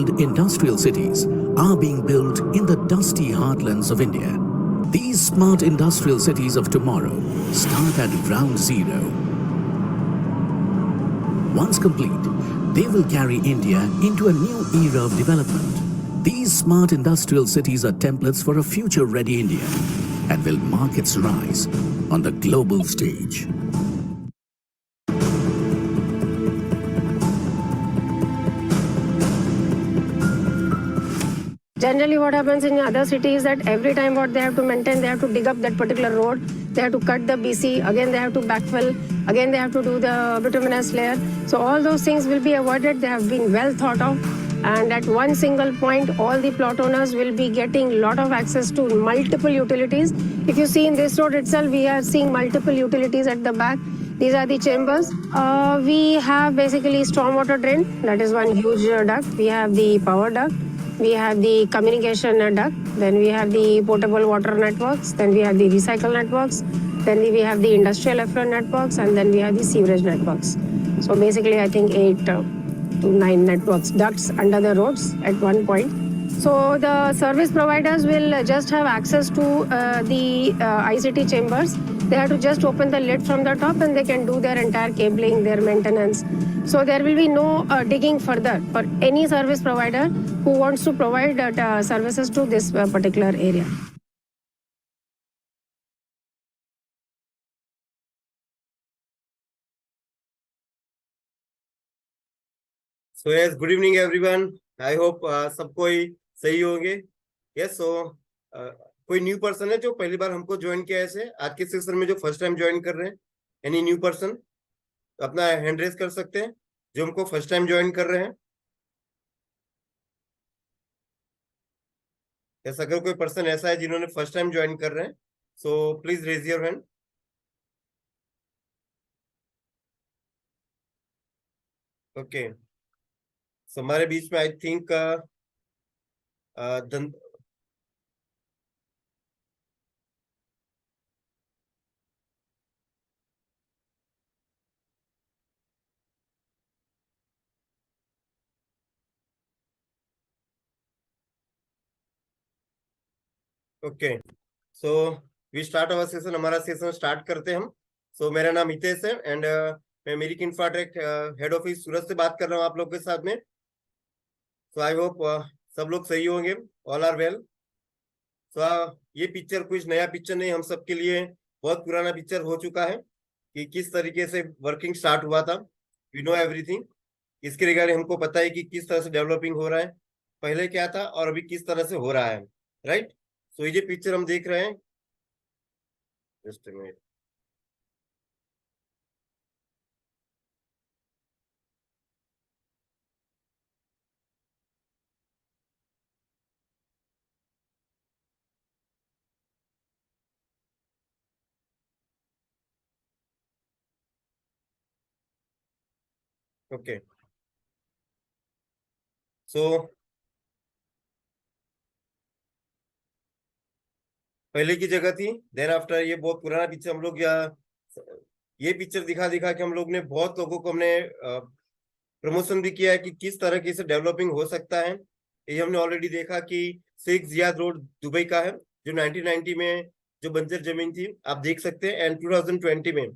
greenfield industrial cities are being built in the dusty heartlands of India. These smart industrial cities of tomorrow start at ground zero. Once complete, they will carry India into a new era of development. These smart industrial cities are templates for a future-ready India and will mark its rise on the global stage. Generally, what happens in other cities is that every time what they have to maintain, they have to dig up that particular road, they have to cut the BC, again they have to backfill, again they have to do the bituminous layer. So all those things will be avoided. They have been well thought of. And at one single point, all the plot owners will be getting a lot of access to multiple utilities. If you see in this road itself, we are seeing multiple utilities at the back. These are the chambers. We have basically stormwater drain. That is one huge duct. We have the power duct. We have the communication duct, then we have the potable water networks, then we have the recycle networks, then we have the industrial effluent networks, and then we have the sewerage networks. So basically, I think 8 to 9 networks, ducts under the roads at one point. So the service providers will just have access to the ICT chambers. They have to just open the lid from the top and they can do their entire cabling, their maintenance. So there will be no digging further for any service provider who wants to provide services to this particular area. So yes, good evening everyone. I hope सब कोई सही होंगे. Yes, so कोई new person है जो पहली बार हमको join किया है ऐसे आज के सेशन में जो फर्स्ट टाइम ज्वाइन कर रहे हैं? एनी न्यू पर्सन अपना हैंड रेज कर सकते हैं जो हमको फर्स्ट टाइम ज्वाइन कर रहे हैं. ऐसा अगर कोई पर्सन ऐसा है जिन्होंने फर्स्ट टाइम ज्वाइन कर रहे हैं, so please raise your hand. Okay, so हमारे बीच में I think okay, so we start our session. हमारा सेशन स्टार्ट करते हैं हम. सो मेरा नाम हितेश है एंड मैं मेरिक इंफ्राटेक हेड ऑफिस सूरत से बात कर रहा हूँ आप लोग के साथ में. सो आई होप सब लोग सही होंगे, ऑल आर वेल. सो ये पिक्चर कुछ नया पिक्चर नहीं, हम सबके लिए बहुत पुराना पिक्चर हो चुका है कि किस तरीके से वर्किंग स्टार्ट हुआ था. We know everything. इसके रिगार्डिंग हमको पता है कि किस तरह से डेवलपिंग हो रहा है, पहले क्या था और अभी किस तरह से हो रहा है. राइट. सो ये पिक्चर हम देख रहे हैं. Just a minute. ओके, सो पहले की जगह थी, देन आफ्टर ये बहुत पुराना पिक्चर हम लोग ये पिक्चर दिखा दिखा के हम लोग ने बहुत लोगों को हमने प्रमोशन भी किया है कि किस तरह की से डेवलपिंग हो सकता है. ये हमने ऑलरेडी देखा कि शेख जियाद रोड दुबई का है जो 1990 में जो बंजर जमीन थी आप देख सकते हैं, एंड 2020 में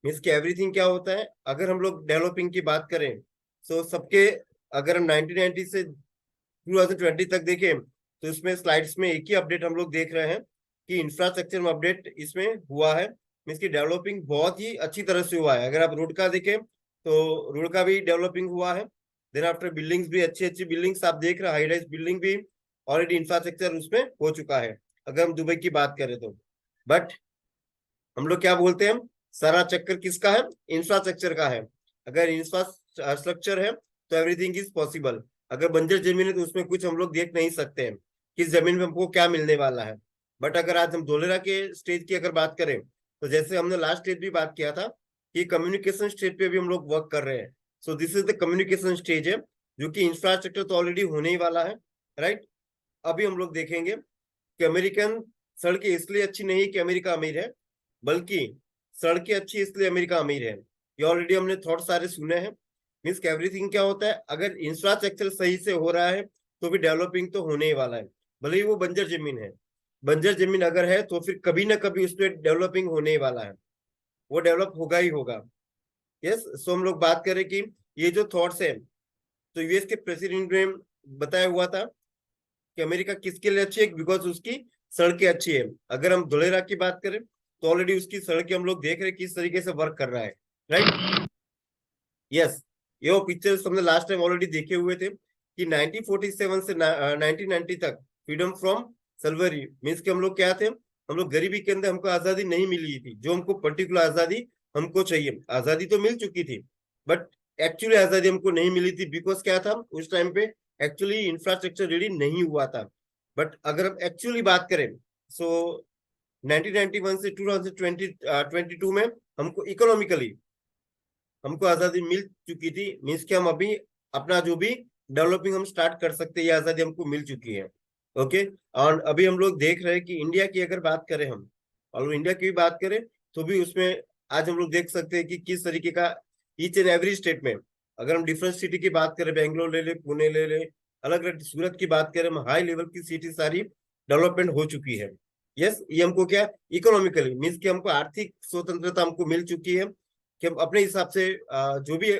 मीन्स कि एवरीथिंग क्या होता है. अगर हम लोग डेवलपिंग की बात करें तो सबके अगर हम 1990 से 2020 तक देखें तो इसमें स्लाइड्स में एक ही अपडेट हम लोग देख रहे हैं कि इंफ्रास्ट्रक्चर में अपडेट इसमें हुआ है. मीन्स की डेवलपिंग बहुत ही अच्छी तरह से हुआ है. अगर आप रोड का देखें तो रोड का भी डेवलपिंग हुआ है. देन आफ्टर बिल्डिंग्स भी अच्छी अच्छी बिल्डिंग्स आप देख रहे हैं, हाई राइज बिल्डिंग भी ऑलरेडी इंफ्रास्ट्रक्चर उसमें हो चुका है अगर हम दुबई की बात करें तो. बट हम लोग क्या बोलते हैं, सारा चक्कर किसका है? इंफ्रास्ट्रक्चर का है. अगर इंफ्रास्ट्रक्चर है तो एवरीथिंग इज पॉसिबल. अगर बंजर जमीन है तो उसमें कुछ हम लोग देख नहीं सकते हैं किस जमीन में हमको क्या मिलने वाला है. बट अगर आज हम धोलेरा के स्टेज की अगर बात करें तो जैसे हमने लास्ट स्टेज भी बात किया था कि कम्युनिकेशन स्टेज पे भी हम लोग वर्क कर रहे हैं. सो this is the communication stage है जो कि इंफ्रास्ट्रक्चर तो ऑलरेडी होने ही वाला है. राइट. अभी हम लोग देखेंगे कि अमेरिकन सड़कें इसलिए अच्छी नहीं कि अमेरिका अमीर है, बल्कि सड़कें अच्छी इसलिए अमेरिका अमीर है. ये ऑलरेडी हमने थॉट सारे सुने हैं. मीन्स एवरीथिंग क्या होता है, अगर इंफ्रास्ट्रक्चर सही से हो रहा है तो भी डेवलपिंग तो होने ही वाला है, भले ही वो बंजर जमीन है। बंजर जमीन अगर है तो फिर कभी ना कभी उस पर डेवलपिंग होने ही वाला है, वो डेवलप होगा ही होगा। यस, सो हम लोग बात करें कि ये जो थॉट्स है, तो यूएस के प्रेसिडेंट ने बताया हुआ था कि अमेरिका किसके लिए अच्छी है, बिकॉज उसकी सड़कें अच्छी है। अगर हम धुलेरा की बात करें तो ऑलरेडी उसकी सड़कें हम लोग देख रहे हैं किस तरीके से वर्क कर रहा है, राइट। यस, ये वो पिक्चर्स हमने लास्ट टाइम ऑलरेडी देखे हुए थे कि 1947 से 1990 तक फ्रीडम फ्रॉम सर्वरी मीन्स कि हम लोग क्या थे, हम लोग गरीबी के अंदर हमको आजादी नहीं मिली थी, जो हमको पर्टिकुलर आजादी हमको चाहिए। आजादी तो मिल चुकी थी बट एक्चुअली आजादी हमको नहीं मिली थी, बिकॉज क्या था उस टाइम पे एक्चुअली इंफ्रास्ट्रक्चर रेडी नहीं हुआ था। बट अगर हम एक्चुअली बात करें सो 1991 से 2022 में हमको इकोनॉमिकली हमको आजादी मिल चुकी थी, मीन्स कि हम अभी अपना जो भी डेवलपिंग हम स्टार्ट कर सकते हैं, ये आजादी हमको मिल चुकी है। ओके, और अभी हम लोग देख रहे हैं कि इंडिया की अगर बात करें हम, और इंडिया की भी बात करें तो भी उसमें आज हम लोग देख सकते हैं कि किस तरीके का ईच एंड एवरी स्टेट में, अगर हम डिफरेंट सिटी की बात करें, बेंगलोर ले ले, पुणे ले ले, अलग अलग सूरत की बात करें, हम हाई लेवल की सिटी सारी डेवलपमेंट हो चुकी है। यस, ये हमको क्या इकोनॉमिकली मीन्स कि हमको आर्थिक स्वतंत्रता हमको मिल चुकी है कि हम अपने हिसाब से जो भी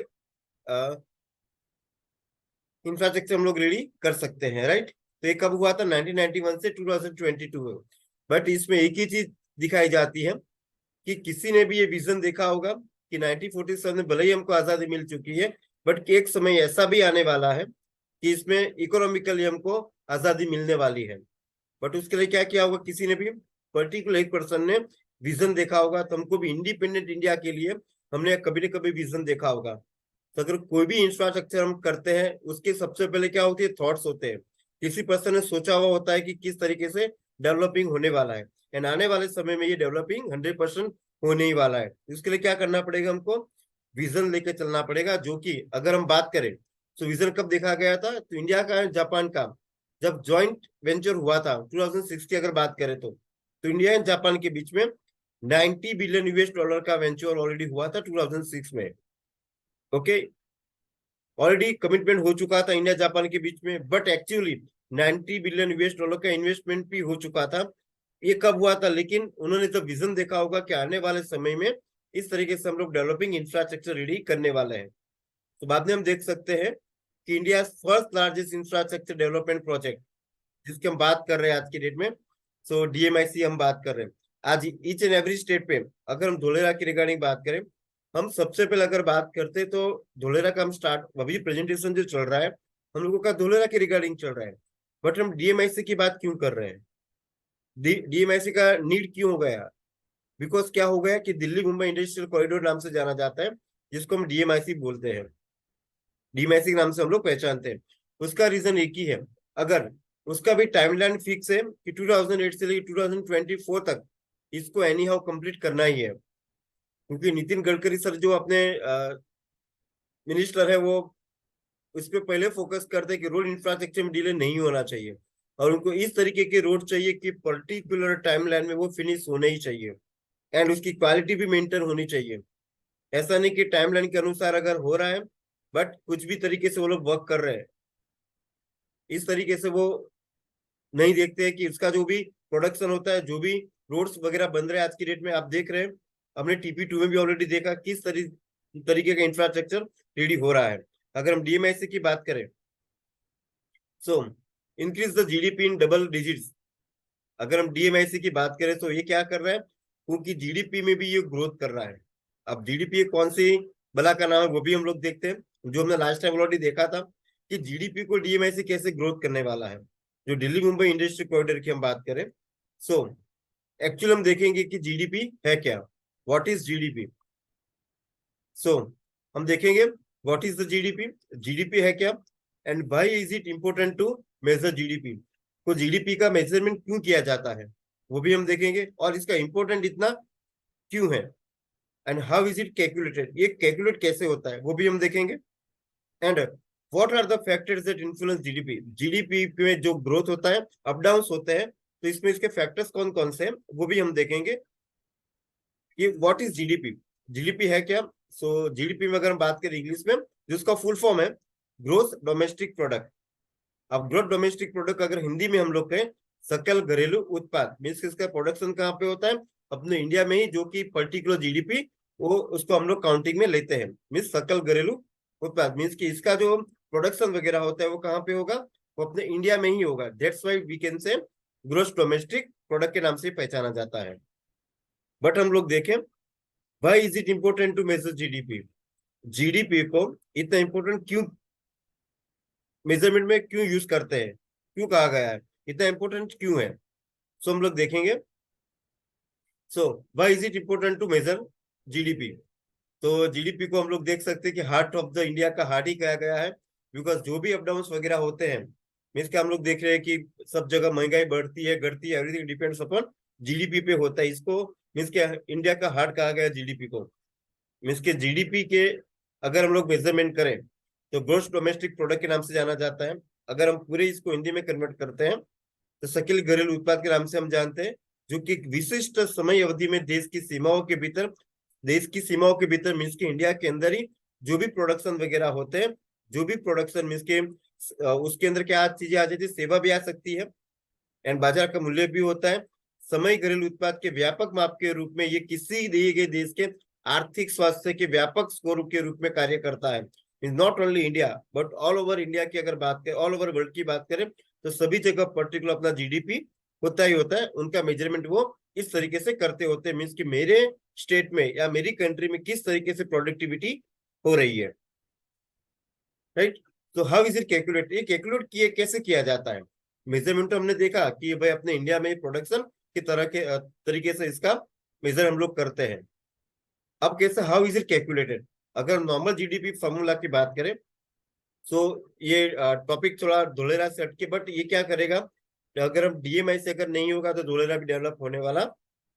इंफ्रास्ट्रक्चर हम लोग रेडी कर सकते हैं, राइट। तो ये कब हुआ था, 1991 से 2022 में। बट इसमें एक ही चीज दिखाई जाती है कि किसी ने भी ये विजन देखा होगा कि 1947 में भले ही हमको आजादी मिल चुकी है बट एक समय ऐसा भी आने वाला है कि इसमें इकोनॉमिकली हमको आजादी मिलने वाली है। बट उसके लिए क्या किया होगा, किसी ने भी पर्टिकुलर एक पर्सन ने विजन देखा होगा, तो हमको भी इंडिपेंडेंट इंडिया के लिए हमने कभी न कभी विजन देखा होगा। तो अगर कोई भी इंफ्रास्ट्रक्चर हम करते हैं उसके सबसे पहले क्या होती है, थॉट्स होते हैं। किसी पर्सन ने सोचा हुआ होता है कि किस तरीके से डेवलपिंग होने वाला है, एंड आने वाले समय में ये डेवलपिंग 100% होने ही वाला है। इसके लिए क्या करना पड़ेगा, हमको विजन लेकर चलना पड़ेगा। जो कि अगर हम बात करें तो विजन कब देखा गया था, तो इंडिया का जापान का जब ज्वाइंट वेंचर हुआ था 2006 की अगर बात करें तो इंडिया एंड जापान के बीच में 90 बिलियन यूएस डॉलर का वेंचर ऑलरेडी हुआ था 2006 में। ओके, ऑलरेडी कमिटमेंट हो चुका था इंडिया जापान के बीच में, but actually 90 billion US dollar का इन्वेस्टमेंट भी हो चुका था। ये कब हुआ था, लेकिन उन्होंने तो विजन देखा होगा कि आने वाले समय में इस तरीके से हम लोग डेवलपिंग इंफ्रास्ट्रक्चर रेडी करने वाले हैं। तो बाद में हम देख सकते हैं कि India first largest infrastructure development project जिसकी हम बात कर रहे हैं आज की डेट में, सो डीएमआईसी हम बात कर रहे हैं। आज ईच एंड एवरी स्टेट पे अगर हम धोलेरा की रिगार्डिंग बात करें, हम सबसे पहले अगर बात करते तो धोलेरा का हम स्टार्ट, अभी प्रेजेंटेशन जो चल रहा है हम लोगों का धोलेरा की रिगार्डिंग चल रहा है, बट हम डीएमआईसी की बात क्यों कर रहे हैं, डीएमआईसी का नीड क्यों हो गया, बिकॉज क्या हो गया कि दिल्ली मुंबई इंडस्ट्रियल कॉरिडोर नाम से जाना जाता है, जिसको हम डीएमआईसी बोलते हैं, डीएमआईसी के नाम से हम लोग पहचानते हैं। उसका रीजन एक ही है, अगर उसका भी टाइमलाइन फिक्स है कि 2008 से लेकर 2024 तक इसको एनी हाउ कंप्लीट करना ही है, क्योंकि नितिन गडकरी सर जो अपने मिनिस्टर है वो उस पर पहले फोकस करते हैं कि रोड इंफ्रास्ट्रक्चर में डिले नहीं होना चाहिए, और उनको इस तरीके के रोड चाहिए कि पर्टिकुलर टाइमलाइन में वो फिनिश होने ही चाहिए, एंड उसकी क्वालिटी भी मेंटेन होनी चाहिए। ऐसा नहीं कि टाइमलाइन के अनुसार अगर हो रहा है बट कुछ भी तरीके से वो लोग वर्क कर रहे हैं, इस तरीके से वो नहीं देखते हैं कि इसका जो भी प्रोडक्शन होता है, जो भी रोड्स वगैरह बन रहे हैं आज की डेट में, आप देख रहे हैं हमने TP2 में भी ऑलरेडी देखा किस तरीके का इंफ्रास्ट्रक्चर रेडी हो रहा है। अगर हम डीएमआईसी की बात करें, so increase the GDP in double digits. अगर हम डीएमआईसी की बात करें तो ये क्या कर रहा है, क्योंकि जीडीपी में भी ये ग्रोथ कर रहा है। अब जीडीपी कौन सी बला का नाम है वो भी हम लोग देखते हैं, जो हमने लास्ट टाइम ऑलरेडी देखा था कि जीडीपी को डीएमआईसी कैसे ग्रोथ करने वाला है। जो दिल्ली मुंबई इंडस्ट्रियल कॉरिडोर की हम बात करें, सो एक्चुअली हम देखेंगे कि जीडीपी है क्या, व्हाट इज जीडीपी। सो हम देखेंगे what is the GDP, GDP है क्या, and why is it important to measure GDP, को जीडीपी का मेजरमेंट क्यों किया जाता है वो भी हम देखेंगे, और इसका इंपॉर्टेंट इतना क्यों है, and how is it calculated, ये कैलकुलेट कैसे होता है वो भी हम देखेंगे, and what are the factors that influence GDP. GDP में जो ग्रोथ होता है, अप डाउन होते हैं, तो इसमें इसके फैक्टर्स कौन कौन से हैं वो भी हम देखेंगे कि व्हाट इज जीडीपी, जीडीपी है क्या। सो जीडीपी में अगर हम बात करें इंग्लिश में, जिसका फुल फॉर्म है ग्रोस डोमेस्टिक प्रोडक्ट। अब ग्रोस डोमेस्टिक प्रोडक्ट अगर हिंदी में हम लोग कहें सकल घरेलू उत्पाद, मीन्स इसका प्रोडक्शन कहाँ पे होता है, अपने इंडिया में ही, जो कि पर्टिकुलर जीडीपी वो उसको हम लोग काउंटिंग में लेते हैं, मीन्स सकल घरेलू उत्पाद, मीन्स कि इसका जो प्रोडक्शन वगैरह होता है वो कहाँ पे होगा, वो अपने इंडिया में ही होगा। That's why we can say gross domestic product के नाम से पहचाना जाता है। बट हम लोग देखें, why is it important to measure GDP, GDP को इतना इंपॉर्टेंट क्यों मेजरमेंट में क्यों यूज करते हैं, क्यों कहा गया है, इतना इंपॉर्टेंट क्यों है, सो हम लोग देखेंगे। So why is it important to measure GDP, तो जीडीपी को हम लोग देख सकते हैं कि हार्ट ऑफ द इंडिया का हार्ट ही कहा गया है, बिकॉज जो भी अपडाउन वगैरह होते हैं, मीन्स कि हम लोग देख रहे हैं कि सब जगह महंगाई बढ़ती है घटती है, एवरीथिंग डिपेंड्स अपॉन जीडीपी पे होता है। इसको मीन्स के इंडिया का हार्ट कहा गया जीडीपी को। मीन्स के जीडीपी के अगर हम लोग मेजरमेंट करें तो ग्रोस डोमेस्टिक प्रोडक्ट के नाम से जाना जाता है। अगर हम पूरे इसको हिंदी में कन्वर्ट करते हैं तो सकल घरेलू उत्पाद के नाम से हम जानते हैं, जो कि एक विशिष्ट समय अवधि में देश की सीमाओं के भीतर मीन्स के इंडिया के अंदर ही जो भी प्रोडक्शन वगैरह होते हैं, जो भी प्रोडक्शन मीन्स के उसके अंदर क्या चीजें आ जाती है, सेवा भी आ सकती है एंड बाजार का मूल्य भी होता है। समय घरेलू उत्पाद के व्यापक माप के रूप में ये किसी दिए गए देश के आर्थिक स्वास्थ्य के व्यापक स्कोर के रूप में कार्य करता है। Not only India but all over India की अगर बात करें, ऑल ओवर वर्ल्ड की बात करें, तो सभी जगह पर्टिकुलर अपना जीडीपी होता ही होता है। उनका मेजरमेंट वो इस तरीके से करते होते हैं, मीन्स कि मेरे स्टेट में या मेरी कंट्री में किस तरीके से प्रोडक्टिविटी हो रही है, राइट। तो हाउ इज इट कैलकुलेट, ये कैलकुलेट किए कैसे किया जाता है। मेजरमेंट तो हमने देखा कि भाई अपने इंडिया में प्रोडक्शन की तरह के तरीके से इसका मेजर हम लोग करते हैं। अब कैसे, हाउ इज इट कैलकुलेटेड, अगर नॉर्मल जीडीपी फॉर्मूला की बात करें, सो ये टॉपिक थोड़ा धोलेरा से हटके, बट ये क्या करेगा, अगर हम डीएमआई से अगर नहीं होगा तो धोलेरा भी डेवलप होने वाला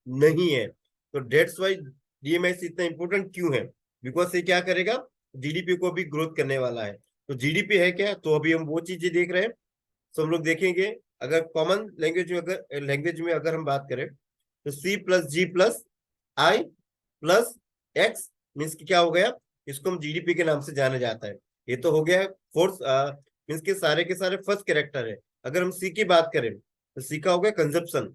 नहीं है। तो डेट्स वाई डीएमआई से इतना इंपॉर्टेंट क्यों है, बिकॉज ये क्या करेगा, जीडीपी को भी ग्रोथ करने वाला है। तो जीडीपी है क्या, तो अभी हम वो चीजें देख रहे हैं। तो हम लोग देखेंगे, अगर कॉमन लैंग्वेज में अगर हम बात करें तो सी प्लस जी प्लस आई प्लस एक्स मीन्स की क्या हो गया, इसको हम जीडीपी के नाम से जाना जाता है। ये तो हो गया फोर्स मीन्स के सारे फर्स्ट कैरेक्टर है। अगर हम सी की बात करें तो सी का हो गया कंजप्शन,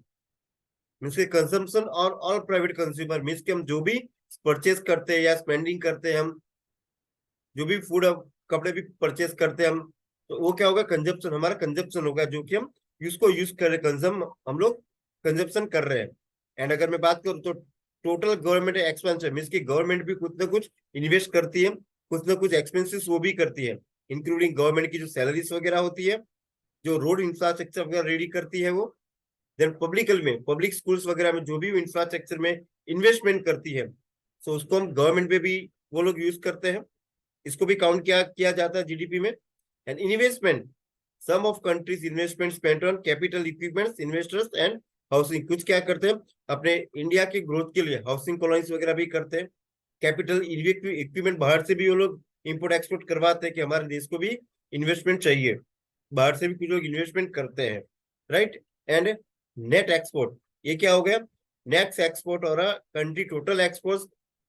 मीन्स के कंजम्पशन और ऑल प्राइवेट कंज्यूमर, मीन्स के हम जो भी परचेज करते हैं या स्पेंडिंग करते हैं, हम जो भी फूड कपड़े भी परचेज करते हैं हम, तो वो क्या होगा, कंजप्शन, हमारा कंजप्शन होगा, जो कि हम उसको यूज कर रहे, कंजम हम लोग कंजप्शन कर रहे हैं। एंड अगर मैं बात करूँ तो टोटल गवर्नमेंट एक्सपेंशन, मीन्स की गवर्नमेंट भी कुछ ना कुछ इन्वेस्ट करती है, कुछ ना कुछ एक्सपेंसेस वो भी करती है, इंक्लूडिंग गवर्नमेंट की जो सैलरीज वगैरह होती है, जो रोड इंफ्रास्ट्रक्चर वगैरह रेडी करती है वो, देन पब्लिक स्कूल्स वगैरह में जो भी इंफ्रास्ट्रक्चर में इन्वेस्टमेंट करती है, तो उसको हम गवर्नमेंट में भी वो लोग यूज करते हैं, इसको भी काउंट किया जाता है जीडीपी में। And investment, some of countries investment spent on capital equipments, investors and housing, कुछ क्या करते हैं अपने इंडिया के ग्रोथ के लिए हाउसिंग कॉलोनीज वगैरह भी करते हैं, कैपिटल इक्विपमेंट बाहर से भी वो लोग इंपोर्ट एक्सपोर्ट करवाते हैं कि हमारे देश को भी इन्वेस्टमेंट चाहिए, बाहर से भी कुछ लोग इन्वेस्टमेंट करते हैं, राइट। एंड नेट एक्सपोर्ट, ये क्या हो गया, नेट एक्सपोर्ट और country total exports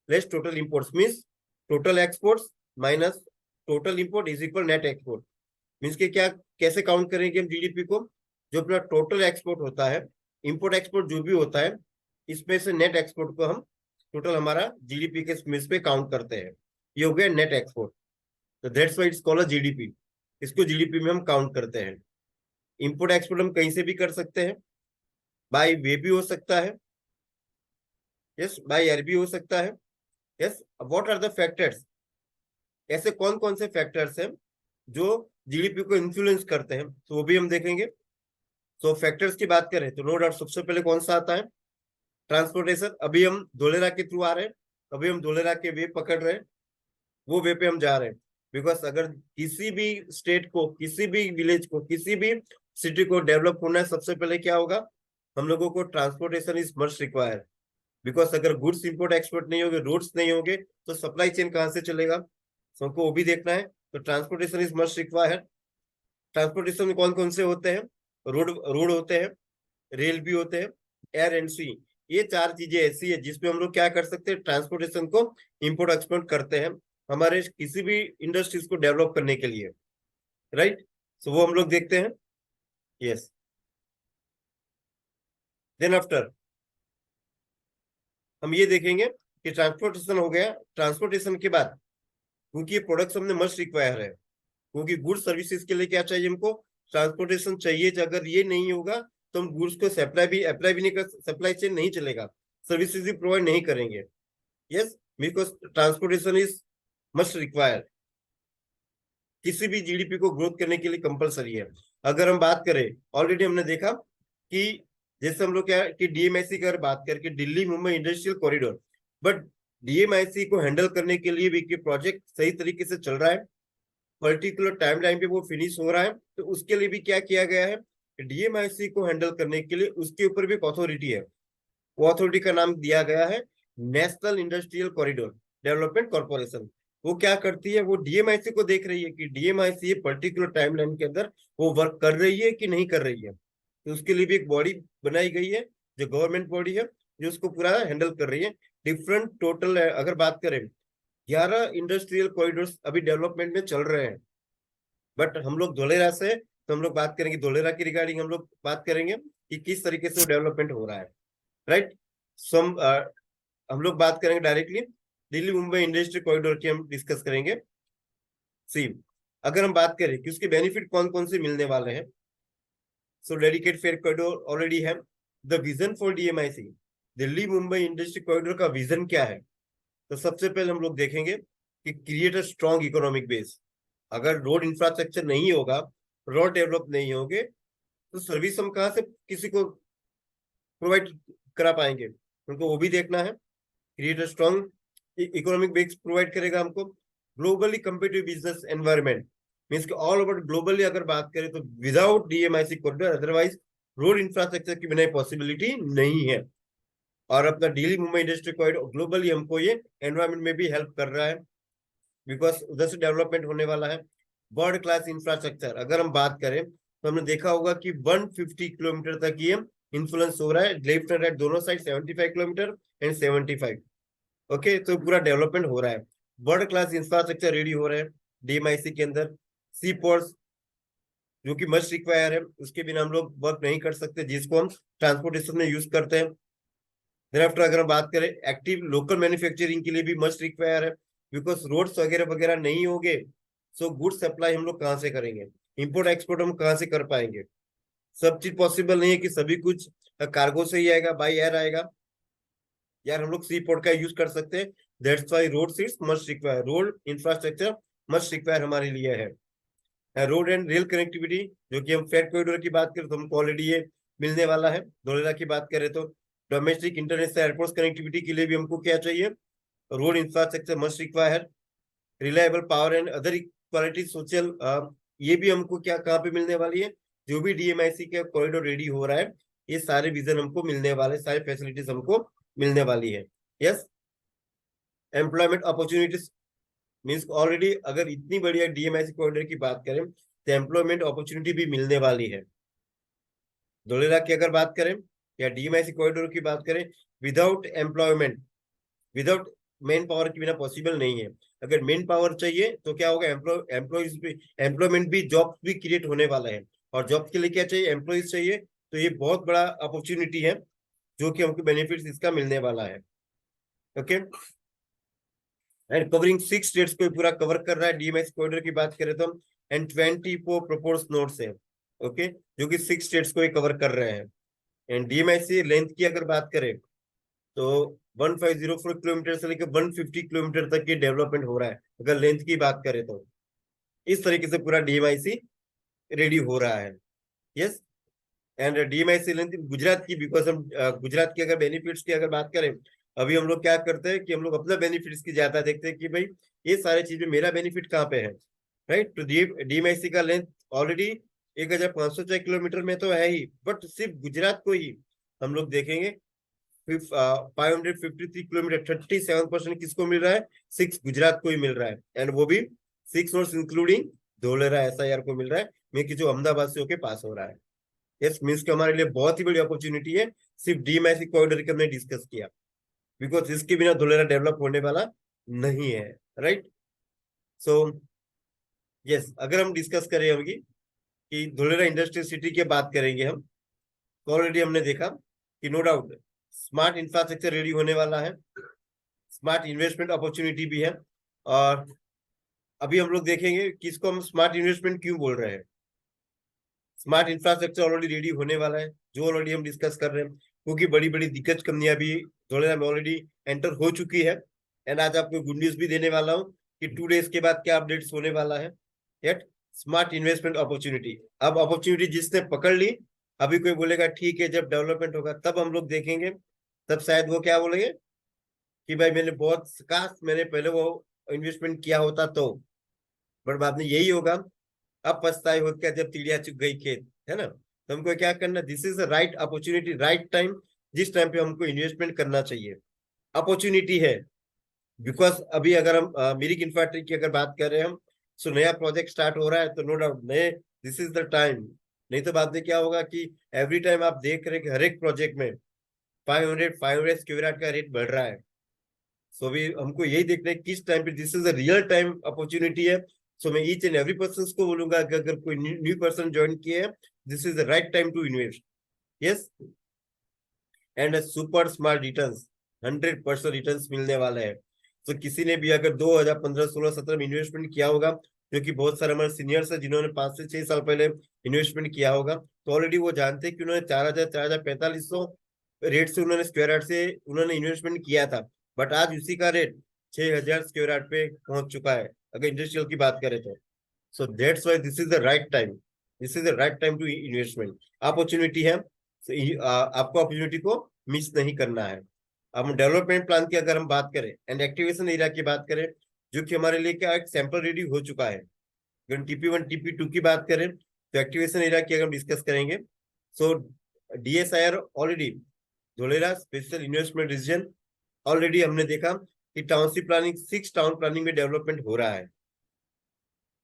less total imports, means total exports minus total import is equal net export. Means के क्या, कैसे काउंट करेंगे हम जीडीपी को, जो अपना टोटल एक्सपोर्ट होता है, इंपोर्ट एक्सपोर्ट जो भी होता है, इसमें से नेट एक्सपोर्ट को हम टोटल हमारा जीडीपी के मिस पे काउंट करते हैं, ये हो गया नेट एक्सपोर्ट। तो that's why it's called GDP, इसको जीडीपी में हम काउंट करते हैं। इंपोर्ट एक्सपोर्ट हम कहीं से भी कर सकते हैं, बाय वे भी हो सकता है, यस, बाय एयर भी हो सकता है, yes. What are the factors, ऐसे कौन कौन से फैक्टर्स हैं जो जीडीपी को इन्फ्लुएंस करते हैं, तो वो भी हम देखेंगे। तो फैक्टर्स की बात करें तो नो डाउट सबसे पहले कौन सा आता है, ट्रांसपोर्टेशन। अभी हम धोलेरा के थ्रू आ रहे हैं, अभी हम धोलेरा के वे पकड़ रहे हैं, वो वे पे हम जा रहे हैं, बिकॉज अगर किसी भी स्टेट को, किसी भी विलेज को, किसी भी सिटी को डेवलप होना है, सबसे पहले क्या होगा, हम लोगों को transportation is must require, because अगर गुड्स इंपोर्ट एक्सपोर्ट नहीं होंगे, रोड्स नहीं होंगे, तो सप्लाई चेन कहाँ से चलेगा, सबको वो भी देखना है। तो transportation is must require. Transportation में कौन कौन से होते हैं, रोड होते हैं, रेल भी होते हैं, एयर एंड सी, ये चार चीजें ऐसी है जिसमें हम लोग क्या कर सकते हैं, ट्रांसपोर्टेशन को इंपोर्ट एक्सपोर्ट करते हैं। हमारे किसी भी इंडस्ट्रीज को डेवलप करने के लिए, राइट। सो वो हम लोग देखते हैं। यस, देन आफ्टर हम ये देखेंगे कि ट्रांसपोर्टेशन हो गया। ट्रांसपोर्टेशन के बाद, क्योंकि ये प्रोडक्ट्स हमने मस्ट रिक्वायर है, क्योंकि गुड्स सर्विसेज के लिए क्या चाहिए हमको, ट्रांसपोर्टेशन चाहिए। अगर ये नहीं होगा तो हम गुड्स को अप्लाई भी नहीं कर, सप्लाई चेन नहीं चलेगा, सर्विसेज भी प्रोवाइड नहीं करेंगे। Yes, because transportation is must require, किसी भी जीडीपी को ग्रोथ करने के लिए कंपलसरी है। अगर हम बात करें, ऑलरेडी हमने देखा कि जैसे हम लोग क्या कि डीएमआईसी की अगर बात करके Delhi Mumbai industrial corridor, but DMIC को हैंडल करने के लिए भी प्रोजेक्ट सही तरीके से चल रहा है, पर्टिकुलर टाइम लाइन पे वो फिनिश हो रहा है। तो उसके लिए भी क्या किया गया है, डीएमआईसी को हैंडल करने के लिए उसके ऊपर भी एक अथॉरिटी है। वो अथॉरिटी का नाम दिया गया है national industrial corridor development corporation. वो क्या करती है, वो डीएमआईसी को देख रही है कि डीएमआईसी पर्टिकुलर टाइमलाइन के अंदर वो वर्क कर रही है कि नहीं कर रही है। तो उसके लिए भी एक बॉडी बनाई गई है, जो गवर्नमेंट बॉडी है, जो उसको पूरा हैंडल कर रही है। डिफरेंट टोटल अगर बात करें 11 इंडस्ट्रियल कॉरिडोर्स अभी डेवलपमेंट में चल रहे हैं। बट हम लोग धोलेरा से, तो हम लोग बात करेंगे धोलेरा की रिगार्डिंग, हम लोग बात करेंगे कि किस तरीके से वो डेवलपमेंट हो रहा है, राइट। हम लोग बात करेंगे directly Delhi Mumbai industry corridor की, हम डिस्कस करेंगे। सी, अगर हम बात करें कि उसके बेनिफिट कौन कौन से मिलने वाले हैं, so dedicated freight corridor already है। The vision for DMIC, Delhi Mumbai industry corridor का विजन क्या है, तो सबसे पहले हम लोग देखेंगे कि create a strong economic base. अगर रोड इंफ्रास्ट्रक्चर नहीं होगा, रोड डेवलप नहीं होंगे, तो सर्विस हम कहाँ से किसी को प्रोवाइड करा पाएंगे, उनको वो भी देखना है। Create a strong economic base provide करेगा हमको। Globally competitive business environment, means all over globally अगर बात करें तो without DMIC corridor otherwise road infrastructure की बिना पॉसिबिलिटी नहीं है। और अपना Delhi Mumbai industry corridor globally हमको ये एनवायरनमेंट में भी हेल्प कर रहा है, बिकॉज उधर से डेवलपमेंट होने वाला है। वर्ल्ड क्लास इंफ्रास्ट्रक्चर अगर हम बात करें तो हमने देखा होगा कि 150 किलोमीटर तक ये इन्फ्लुएंस हो रहा है, लेफ्ट एंड राइट दोनों साइड 75 किलोमीटर एंड 75। ओके, तो पूरा डेवलपमेंट हो रहा है, वर्ल्ड क्लास इंफ्रास्ट्रक्चर रेडी हो रहे हैं डीएमआईसी के अंदर। सी पोर्ट्स जो कि मस्ट रिक्वायर है, उसके बिना हम लोग वर्क नहीं कर सकते, जिसको हम ट्रांसपोर्टेशन में यूज करते हैं। आफ्टर अगर हम बात करें एक्टिव लोकल मैन्युफैक्चरिंग के लिए भी मस्ट रिक्वायर है, बिकॉज रोड्स वगैरह वगैरह नहीं होंगे, सो गुड सप्लाई हम लोग कहाँ से करेंगे, इंपोर्ट एक्सपोर्ट हम कहाँ से कर पाएंगे। सब चीज पॉसिबल नहीं है कि सभी कुछ कार्गो से ही आएगा, बाई एयर आएगा। यार हम लोग सी पोर्ट का यूज कर सकते हैं, that's why road seats must require, road infrastructure must require हमारे लिए है। रोड एंड रेल कनेक्टिविटी, जो कि हम फ्रेट कॉरिडोर की बात करें तो हमको ऑलरेडी ये मिलने वाला है। धोलेरा की बात करें तो डोमेस्टिक इंटरनेशनल एयरपोर्ट कनेक्टिविटी के लिए भी हमको क्या चाहिए, road infrastructure must require. Reliable power and other equality social, ये भी हमको क्या कहाँ पे मिलने वाली है, जो भी डीएमआईसी के कॉरिडोर रेडी हो रहा है, ये सारे विजन हमको मिलने वाले, सारे फैसिलिटीज हमको मिलने वाली है। Yes, employment opportunities means already अगर इतनी बढ़िया डीएमआईसी कॉरिडोर की बात करें तो एम्प्लॉयमेंट अपॉर्चुनिटी भी मिलने वाली है। धोलेरा की अगर बात करें या डीएमआईसी कॉरिडोर की बात करें, without employment, without main power के बिना पॉसिबल नहीं है। अगर मेन पावर चाहिए तो क्या होगा, एम्प्लॉयमेंट भी, जॉब भी क्रिएट होने वाला है। और जॉब के लिए क्या चाहिए, एम्प्लॉयज चाहिए। तो ये बहुत बड़ा अपॉर्चुनिटी है जो कि हमको बेनिफिट्स इसका मिलने वाला है। ओके, एंड कवरिंग 6 स्टेट्स को पूरा कवर कर रहा है डीएमआईसी कॉरिडोर की बात करें तो, एंड 24 प्रपोज्ड नोड्स है। ओके, जो कि 6 स्टेट्स को कवर कर रहे हैं। एंड डीएमआईसी लेंथ की अगर बात करें तो 1504 किलोमीटर से लेकर 150 किलोमीटर तक की डेवलपमेंट हो रहा है, अगर लेंथ की बात करें तो। इस तरीके से पूरा डीएमआईसी रेडी हो रहा है। Yes, and DMIC length Gujarat की, बिकॉज हम गुजरात की अगर बेनिफिट्स की अगर बात करें, अभी हम लोग क्या करते हैं कि हम लोग अपना बेनिफिट्स की ज्यादा देखते हैं कि भाई ये सारे चीजें मेरा बेनिफिट कहाँ पे है, राइट। तो डीएमआईसी का लेंथ ऑलरेडी 1504 किलोमीटर में तो है ही, बट सिर्फ गुजरात को ही हम लोग देखेंगे 553 किलोमीटर, 37% किसको मिल रहा है, 6 गुजरात को ही मिल रहा है। एंड वो भी 6 नोड्स इंक्लूडिंग धोलेरा एसआईआर को मिल रहा है, में कि जो अहमदाबाद से होके पास हो रहा है। यस, मीन्स कि हमारे लिए बहुत ही बड़ी अपॉर्चुनिटी है। सिर्फ डीएमआईसी कॉरिडोर की हमने डिस्कस किया, बिकॉज इसके बिना धोलेरा डेवलप होने वाला नहीं है, राइट। सो यस, अगर हम डिस्कस करें होगी कि धुलेरा इंडस्ट्रियल सिटी की बात करेंगे हम, तो ऑलरेडी हमने देखा कि no doubt smart infrastructure ready होने वाला है, स्मार्ट इन्वेस्टमेंट अपॉर्चुनिटी भी है। और अभी हम लोग देखेंगे कि इसको हम स्मार्ट इन्वेस्टमेंट क्यों बोल रहे हैं। स्मार्ट इंफ्रास्ट्रक्चर ऑलरेडी रेडी होने वाला है, जो ऑलरेडी हम डिस्कस कर रहे हैं, क्योंकि बड़ी बड़ी दिग्गज कंपनियां भी धोलेरा में ऑलरेडी एंटर हो चुकी है। एंड आज आपको गुड न्यूज भी देने वाला हूँ कि 2 डेज के बाद क्या अपडेट्स होने वाला है। यट स्मार्ट इन्वेस्टमेंट अपॉर्चुनिटी, अब अपॉर्चुनिटी जिसने पकड़ ली, अभी कोई बोलेगा ठीक है जब डेवलपमेंट होगा तब हम लोग देखेंगे, तब शायद वो क्या बोलेंगे कि भाई मैंने बहुत काश मैंने पहले वो इन्वेस्टमेंट किया होता तो, बट बाद में यही होगा, अब पछताए हो क्या जब चिड़िया चुग गई खेत, है ना। तो हमको क्या करना, this is the right opportunity, right time, जिस टाइम पे हमको इन्वेस्टमेंट करना चाहिए। अपॉर्चुनिटी है बिकॉज अभी अगर हम मिरिक इंफ्रास्ट्रक्चर की अगर बात कर रहे हैं हम, सो नया प्रोजेक्ट स्टार्ट हो रहा है तो नो डाउट नए दिस इज द टाइम। नहीं तो बाद में क्या होगा कि एवरी टाइम आप देख रहे हैं कि हर एक प्रोजेक्ट में 500 स्क्वायर यार्ड का रेट बढ़ रहा है। सो भी हमको यही देखना है किस टाइम पे this is a real time opportunity है। सो मैं ईच एंड एवरी पर्सन को बोलूंगा कि अगर कोई न्यू पर्सन ज्वाइन किए हैं, this is the right time to invest. Yes, and super smart returns, 100% returns मिलने वाले हैं। तो किसी ने भी अगर 2015, 16, 17 में इन्वेस्टमेंट किया होगा, क्योंकि बहुत सारे हमारे सीनियर्स है जिन्होंने 5 से 6 साल पहले इन्वेस्टमेंट किया होगा, तो ऑलरेडी वो जानते हैं कि उन्होंने 4000, 4500 रेट से उन्होंने स्क्वायर यार्ड से उन्होंने इन्वेस्टमेंट किया था। बट आज उसी का रेट 6000 स्क्वायर यार्ड पे पहुंच चुका है अगर इंडस्ट्रियल की बात करें तो। So that's why this is the right time, this is the right time to investment. Opportunity है, आपको अपॉर्चुनिटी को मिस नहीं करना है। अब डेवलपमेंट प्लान की अगर हम बात करें एंड एक्टिवेशन एरिया की बात करें, जो कि हमारे लिए क्या एक सैंपल रेडी हो चुका है। अगर TP1 TP2 की बात करें तो एक्टिवेशन एरिया की अगर हम डिस्कस करेंगे, सो DSIR already Dholera special investment region already हमने देखा कि टाउनशिप प्लानिंग 6 टाउन प्लानिंग में डेवलपमेंट हो रहा है।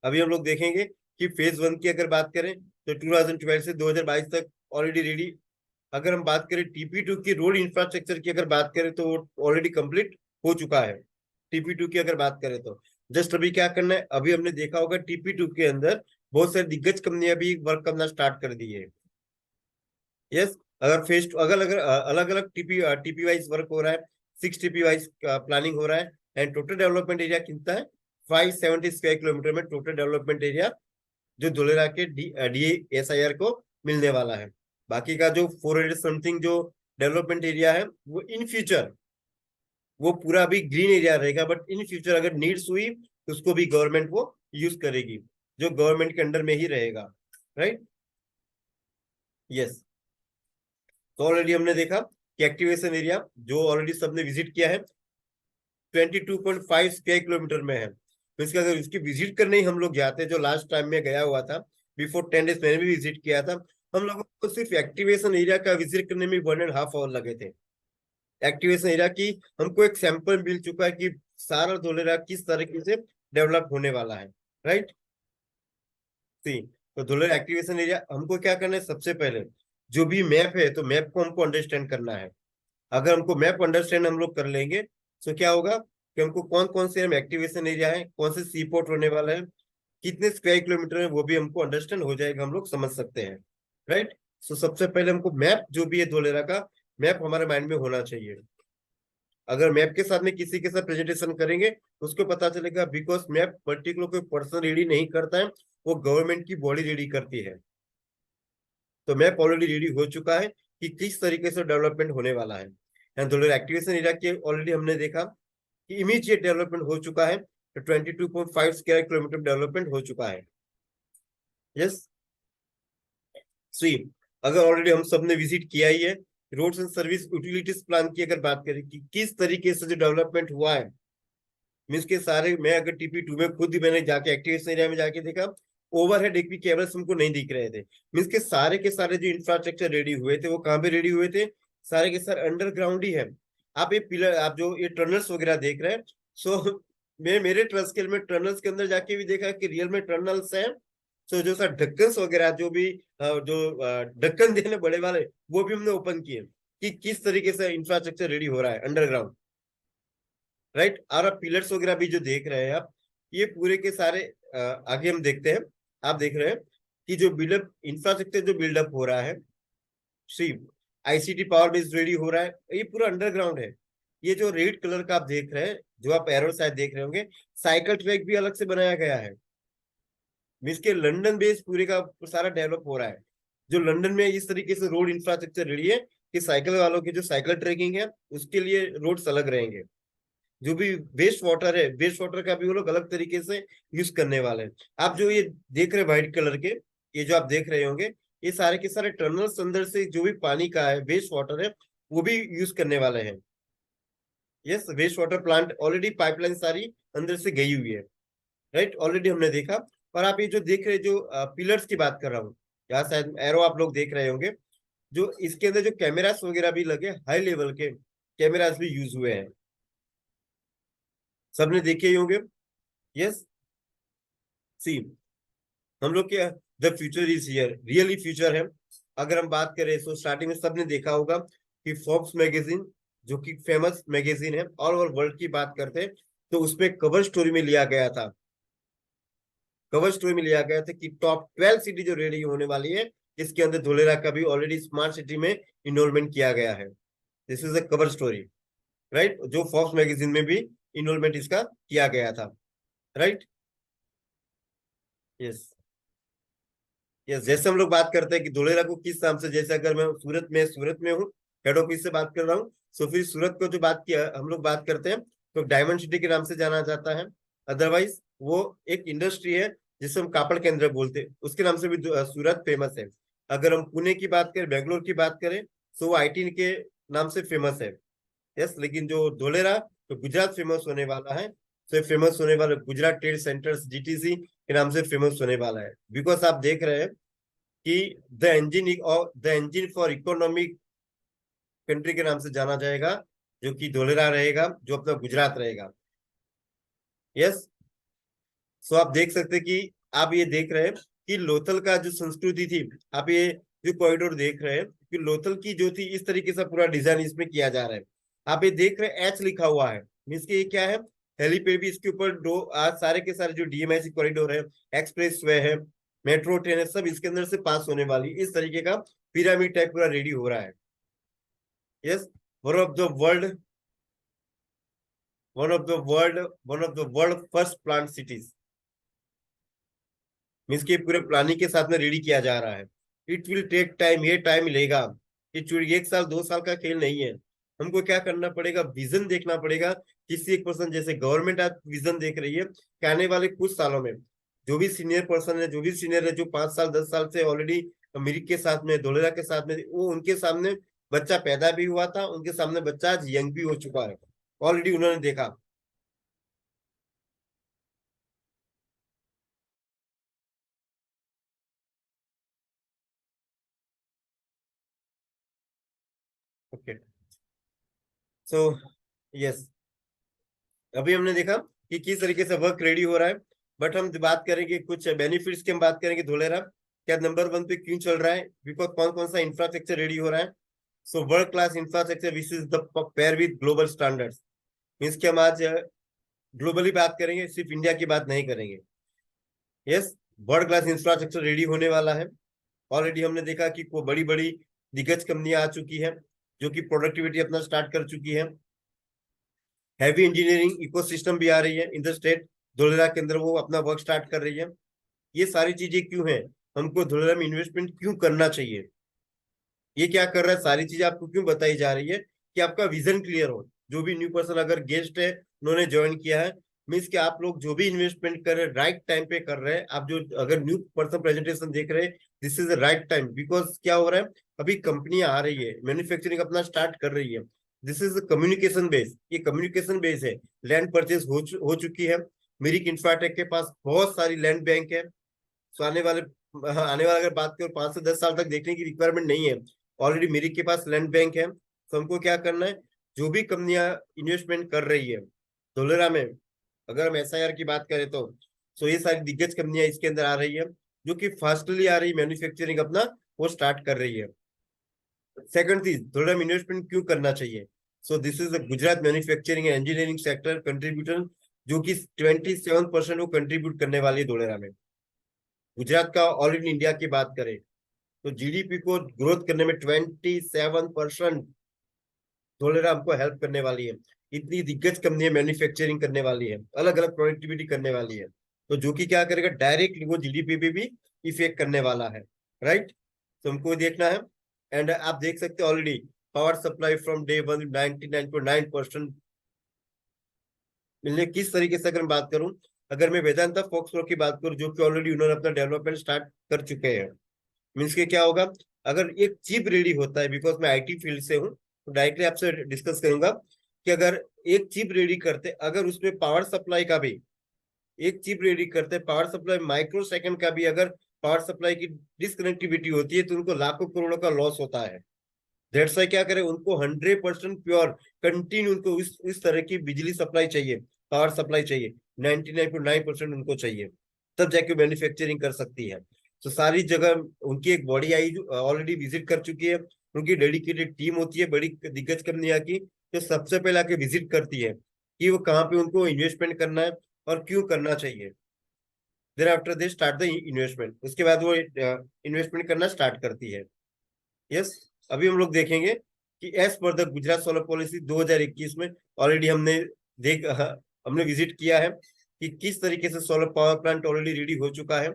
अभी हम लोग देखेंगे कि फेज 1 की अगर बात करें तो 2012 से 2022 तक ऑलरेडी रेडी। अगर हम बात करें TP2 की रोड इंफ्रास्ट्रक्चर की अगर बात करें तो ऑलरेडी कंप्लीट हो चुका है। TP2 की अगर बात करें तो जस्ट अभी क्या करना है, अभी हमने देखा होगा TP2 के अंदर बहुत सारी दिग्गज कंपनियां भी वर्क करना स्टार्ट कर दी है। यस, अगर फेज अलग अलग टीपी वाइज वर्क हो रहा है, 6 टीपी वाइज प्लानिंग हो रहा है। एंड टोटल डेवलपमेंट एरिया कितना है, 570 स्क्वायर किलोमीटर में टोटल डेवलपमेंट एरिया जो धोलेरा के DSIR को मिलने वाला है। बाकी का जो 400 समथिंग जो डेवलपमेंट एरिया है वो इन फ्यूचर वो पूरा भी ग्रीन एरिया रहेगा, बट इन फ्यूचर अगर नीड्स हुई तो उसको भी गवर्नमेंट वो यूज करेगी, जो गवर्नमेंट के अंडर में ही रहेगा। Right, yes. तो ऑलरेडी हमने देखा कि एक्टिवेशन एरिया जो ऑलरेडी सबने विजिट किया है 22.5 स्क्वायर किलोमीटर में है। तो इसका अगर इसकी विजिट करने ही हम लोग जाते, जो लास्ट टाइम में गया हुआ था बिफोर 10 डेज मैंने भी विजिट किया था, हम लोगों को सिर्फ एक्टिवेशन एरिया का विजिट करने में 1.5 आवर लगे थे। एक्टिवेशन एरिया की हमको एक सैंपल मिल चुका है कि सारा धोलेरा किस तरीके से डेवलप होने वाला है। राइट, तो धोलेरा एक्टिवेशन एरिया हमको क्या करना है, सबसे पहले जो भी मैप है तो मैप को हमको अंडरस्टैंड करना है। अगर हमको मैप अंडरस्टैंड हम लोग कर लेंगे तो क्या होगा कि हमको कौन कौन से हम एक्टिवेशन एरिया है, कौन से सी पोर्ट होने वाला है, कितने स्क्वायर किलोमीटर है, वो भी हमको अंडरस्टैंड हो जाएगा, हम लोग समझ सकते हैं। राइट, सो सबसे पहले हमको मैप जो भी है धोलेरा का मैप हमारे माइंड में होना चाहिए। अगर मैप के साथ में किसी के साथ प्रेजेंटेशन करेंगे तो उसको पता चलेगा, बिकॉज मैप पर्टिकुलर कोई पर्सन रेडी नहीं करता है, वो गवर्नमेंट की बॉडी रेडी करती है। तो मैप ऑलरेडी रेडी हो चुका है कि किस तरीके से डेवलपमेंट होने वाला है। एंड धोलेरा एक्टिवेशन एरिया के ऑलरेडी हमने देखा कि इमीडिएट डेवलपमेंट हो चुका है, तो 22.5 स्क्वायर किलोमीटर डेवलपमेंट हो चुका है। यस, सी अगर ऑलरेडी हम सबने विजिट किया ही है, roads and service utilities plan की अगर बात करें कि किस तरीके से जो डेवलपमेंट हुआ है, मीन्स के सारे, मैं अगर TP2 में खुद ही मैंने जाके एक्टिवेशन एरिया में जाके देखा, ओवरहेड एक भी केबल्स हमको नहीं दिख रहे थे। मीन्स के सारे जो इंफ्रास्ट्रक्चर रेडी हुए थे वो कहाँ पे रेडी हुए थे, सारे के सारे अंडरग्राउंड ही है। आप ये पिलर, आप जो ये टनल्स वगैरह देख रहे हैं, सो मैं मेरे ट्रस्ट के में टनल्स के अंदर जाके भी देखा कि रियल में टनल्स है। सो जो सर ढक्कन वगैरह जो भी जो ढक्कन देने बड़े वाले वो भी हमने ओपन किए कि किस तरीके से इंफ्रास्ट्रक्चर रेडी हो रहा है अंडरग्राउंड। राइट, और आप पिलर्स वगैरह भी जो देख रहे हैं आप, ये पूरे के सारे आगे हम देखते हैं। आप देख रहे हैं कि जो बिल्डअप इंफ्रास्ट्रक्चर जो बिल्डअप हो रहा है, सी आईसीटी पावर बेस रेडी हो रहा है, ये पूरा अंडरग्राउंड है। ये जो रेड कलर का आप देख रहे हैं, जो आप एरो शायद देख रहे होंगे, साइकिल ट्रैक भी अलग से बनाया गया है। मीन्स के लंदन बेस पूरे का सारा डेवलप हो रहा है। जो लंदन में इस तरीके से रोड इंफ्रास्ट्रक्चर रेडी है कि साइकिल वालों की जो साइकिल ट्रैकिंग है उसके लिए रोड्स अलग रहेंगे। जो भी वेस्ट वाटर है, वेस्ट वाटर का भी वो लोग अलग तरीके से यूज करने वाले हैं। आप जो ये देख रहे हैं व्हाइट कलर के, ये जो आप देख रहे होंगे, ये सारे के सारे टनल्स अंदर से जो भी पानी का है, वेस्ट वाटर है, वो भी यूज करने वाले हैं। Yes, waste water plant already pipeline सारी अंदर से गई हुई है, राइट, ऑलरेडी हमने देखा। और आप ये जो देख रहे, जो पिलर्स की बात कर रहा हूँ, यहाँ शायद एरो आप लोग देख रहे होंगे, जो इसके अंदर जो कैमरास वगैरह भी लगे, हाई लेवल के कैमरास भी यूज हुए हैं, सबने देखे ही होंगे। यस, सी हम लोग के the future is here, really future है। अगर हम बात करें तो स्टार्टिंग में सबने देखा होगा कि फोर्ब्स मैगजीन, जो कि फेमस मैगजीन है, ऑल ओवर वर्ल्ड की बात करते हैं, तो उसमें कवर स्टोरी में लिया गया था, कवर स्टोरी में लिया गया था कि टॉप 12 सिटी जो रेडी होने वाली है, इसके अंदर धोलेरा का भी ऑलरेडी स्मार्ट सिटी में इनरोलमेंट किया गया है। This is a cover story, right, जो फोर्ब्स मैगजीन में भी इनरोलमेंट इसका किया गया था, राइट। यस, यस, जैसे हम लोग बात करते हैं कि धोलेरा को किस नाम से, जैसे अगर मैं सूरत में हूँ, हेड ऑफिस से बात कर रहा हूँ, तो फिर सूरत को जो बात किया हम लोग बात करते हैं तो डायमंड सिटी के नाम से जाना जाता है। अदरवाइज वो एक इंडस्ट्री है जिसे हम कापड़ केंद्र बोलते हैं, उसके नाम से भी सूरत फेमस है। अगर हम पुणे की बात करें, बेंगलोर की बात करें, तो वो आईटी के नाम से फेमस है। यस, लेकिन जो धोलेरा, तो गुजरात फेमस होने वाला है, तो फेमस होने वाला गुजरात ट्रेड सेंटर्स, जीटीसी के नाम से फेमस होने वाला है। बिकॉज आप देख रहे हैं कि the engine for economic country के नाम से जाना जाएगा, जो कि धोलेरा रहेगा, जो अपना गुजरात रहेगा। यस, सो आप देख सकते हैं कि आप ये देख रहे हैं कि लोथल का जो संस्कृति थी, आप ये जो कॉरिडोर देख रहे हैं कि लोथल की जो थी, इस तरीके से पूरा डिजाइन इसमें किया जा रहा है। आप ये देख रहे हैं एच लिखा हुआ है, मीन्स के ये क्या है, हेलीपैड भी इसके ऊपर, दो सारे के सारे जो डीएमआईसी कॉरिडोर है, एक्सप्रेस वे है, मेट्रो ट्रेन है, सब इसके अंदर से पास होने वाली, इस तरीके का पिरामिड टाइप पूरा रेडी हो रहा है। Yes, one of the world first plant cities, means के पूरे प्लानिंग के साथ में रेडी किया जा रहा है। इट विल टेक टाइम, ये टाइम लेगा, ये 1 साल 2 साल का खेल नहीं है। हमको क्या करना पड़ेगा, विजन देखना पड़ेगा। किसी एक पर्सन, जैसे गवर्नमेंट आज विजन देख रही है कि आने वाले कुछ सालों में जो भी सीनियर पर्सन है, जो भी सीनियर है, जो 5 साल 10 साल से ऑलरेडी मिरिक के साथ में, धोलेरा के साथ में, वो उनके सामने बच्चा पैदा भी हुआ था, उनके सामने बच्चा आज यंग भी हो चुका है, ऑलरेडी उन्होंने देखा। ओके, सो यस, अभी हमने देखा कि किस तरीके से वर्क रेडी हो रहा है। बट हम बात करेंगे कुछ बेनिफिट्स की, हम बात करेंगे धोलेरा क्या नंबर 1 पे क्यों चल रहा है, बिकॉज कौन कौन सा इंफ्रास्ट्रक्चर रेडी हो रहा है। So world class infrastructure which is the pair with global standards, means कि हम आज ग्लोबली बात करेंगे, सिर्फ इंडिया की बात नहीं करेंगे। Yes, world class infrastructure ready होने वाला है। ऑलरेडी हमने देखा कि को बड़ी बड़ी दिग्गज कंपनियां आ चुकी है, जो कि प्रोडक्टिविटी अपना स्टार्ट कर चुकी है। हैवी इंजीनियरिंग इकोसिस्टम भी आ रही है इन द स्टेट, धोलेरा के अंदर वो अपना वर्क स्टार्ट कर रही है। ये सारी चीजें क्यों है, हमको धोलेरा में इन्वेस्टमेंट क्यों करना चाहिए, ये क्या कर रहा है, सारी चीजें आपको क्यों बताई जा रही है कि आपका विजन क्लियर हो। जो भी न्यू पर्सन अगर गेस्ट है, उन्होंने ज्वाइन किया है, मीन्स कि आप लोग जो भी इन्वेस्टमेंट कर रहे हैं राइट टाइम पे कर रहे हैं। आप जो अगर न्यू पर्सन प्रेजेंटेशन देख रहे हैं, this is the right time, because क्या हो रहा है, अभी कंपनियां आ रही है, मैन्युफैक्चरिंग अपना स्टार्ट कर रही है। दिस इज कम्युनिकेशन बेस, ये कम्युनिकेशन बेस है। लैंड परचेज हो चुकी है, मिरिक इंफ्राटेक के पास बहुत सारी लैंड बैंक है। सो आने वाले अगर बात करें 5 से 10 साल तक देखने की रिक्वायरमेंट नहीं है, ऑलरेडी मिरिक के पास लैंड बैंक है। तो हमको क्या करना है, जो भी कंपनियां इन्वेस्टमेंट कर रही है धोलेरा में, अगर हम एसआईआर की बात करें तो ये सारी दिग्गज कंपनियां इसके अंदर आ रही है, जो कि फास्टली आ रही मैन्युफैक्चरिंग अपना वो स्टार्ट कर रही है। सेकंड चीज, धोलेरा में इन्वेस्टमेंट क्यों करना चाहिए। सो this is the Gujarat manufacturing and engineering sector contributor, जो कि 27% वो कंट्रीब्यूट करने वाली है धोलेरा में। गुजरात का ऑल इन इंडिया की बात करें तो जीडीपी को ग्रोथ करने में 27% धोलेरा हमको हेल्प करने वाली है। इतनी दिग्गज कंपनी मैन्युफैक्चरिंग करने वाली है, अलग अलग प्रोडक्टिविटी करने वाली है, तो जो कि क्या करेगा, डायरेक्टली वो जीडीपी पे भी इफेक्ट करने वाला है, राइट। तो हमको देखना है। एंड आप देख सकते हैं already power supply from day 1 99.9% मिलने। किस तरीके से अगर मैं बात करूं, अगर मैं वेदांता फॉक्सट्रॉट की बात करूं, जो कि ऑलरेडी उन्होंने अपना डेवलपमेंट स्टार्ट कर चुके हैं, मीन्स के क्या होगा, अगर एक चिप रेडी होता है, बिकॉज मैं आईटी फील्ड से हूँ तो डायरेक्टली आपसे डिस्कस करूंगा कि अगर एक चिप रेडी करते, अगर उसमें पावर सप्लाई का भी एक चिप रेडी करते, पावर सप्लाई माइक्रो सेकंड का भी अगर पावर सप्लाई की डिसकनेक्टिविटी होती है तो उनको लाखों करोड़ों का लॉस होता है। दैट्स वाई क्या करें, उनको 100% प्योर कंटिन्यू उनको इस तरह की बिजली सप्लाई चाहिए, पावर सप्लाई चाहिए, 99.9% उनको चाहिए, तब जाके मैन्युफैक्चरिंग कर सकती है। तो सारी जगह उनकी एक बॉडी आई जो ऑलरेडी विजिट कर चुकी है, उनकी डेडिकेटेड टीम होती है बड़ी दिग्गज कंपनियां की, जो सबसे पहले आके विजिट करती है कि वो कहाँ पे उनको इन्वेस्टमेंट करना है और क्यों करना चाहिए। There after they start the investment, उसके बाद वो इन्वेस्टमेंट करना स्टार्ट करती है। यस, अभी हम लोग देखेंगे कि as per the Gujarat solar policy 2021 में ऑलरेडी हमने विजिट किया है कि किस तरीके से solar power plant already ready हो चुका है,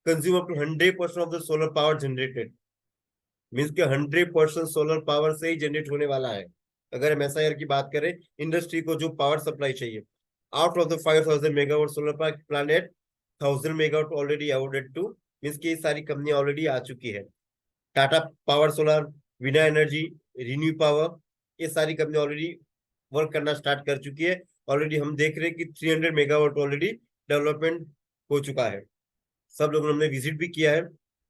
consume up to 100% of the solar power generated, means के 100% सोलर पावर से ही जनरेट होने वाला है। अगर हम एसआईआर की बात करें, इंडस्ट्री को जो power supply out, of the द 5000 megawatt solar power plant, 1000 megawatt already awarded to, means की सारी कंपनियां ऑलरेडी आ चुकी है। Tata power solar, Vena energy, ReNew power, ये सारी कंपनी ऑलरेडी वर्क करना स्टार्ट कर चुकी है। ऑलरेडी हम देख रहे हैं कि 300 मेगावाट ऑलरेडी डेवलपमेंट हो चुका है। सब लोगों ने हमने विजिट भी किया है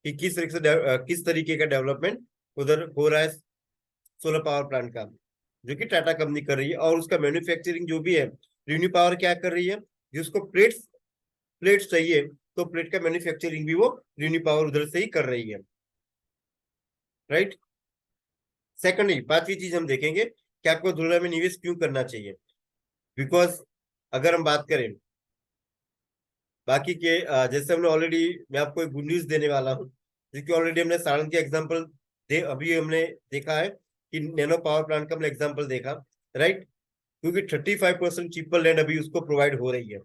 कि किस तरीके का डेवलपमेंट उधर हो रहा है सोलर पावर प्लांट का, जो कि टाटा कंपनी कर रही है। और उसका मैन्युफैक्चरिंग जो भी है, रिन्यू पावर क्या कर रही है, जिसको प्लेट्स चाहिए तो प्लेट का मैन्युफैक्चरिंग भी वो रिन्यू पावर उधर से ही कर रही है, राइट। सेकंडली, पांचवी चीज हम देखेंगे कि आपको धुलरा में निवेश क्यों करना चाहिए। बिकॉज अगर हम बात करें बाकी के जैसे हमने ऑलरेडी, मैं आपको एक गुड न्यूज देने वाला हूँ, जिसकी ऑलरेडी हमने सारण के एग्जाम्पल अभी हमने देखा है कि नैनो पावर प्लांट का हमने एग्जाम्पल देखा, राइट, क्योंकि 35% चीपर लैंड अभी उसको प्रोवाइड हो रही है।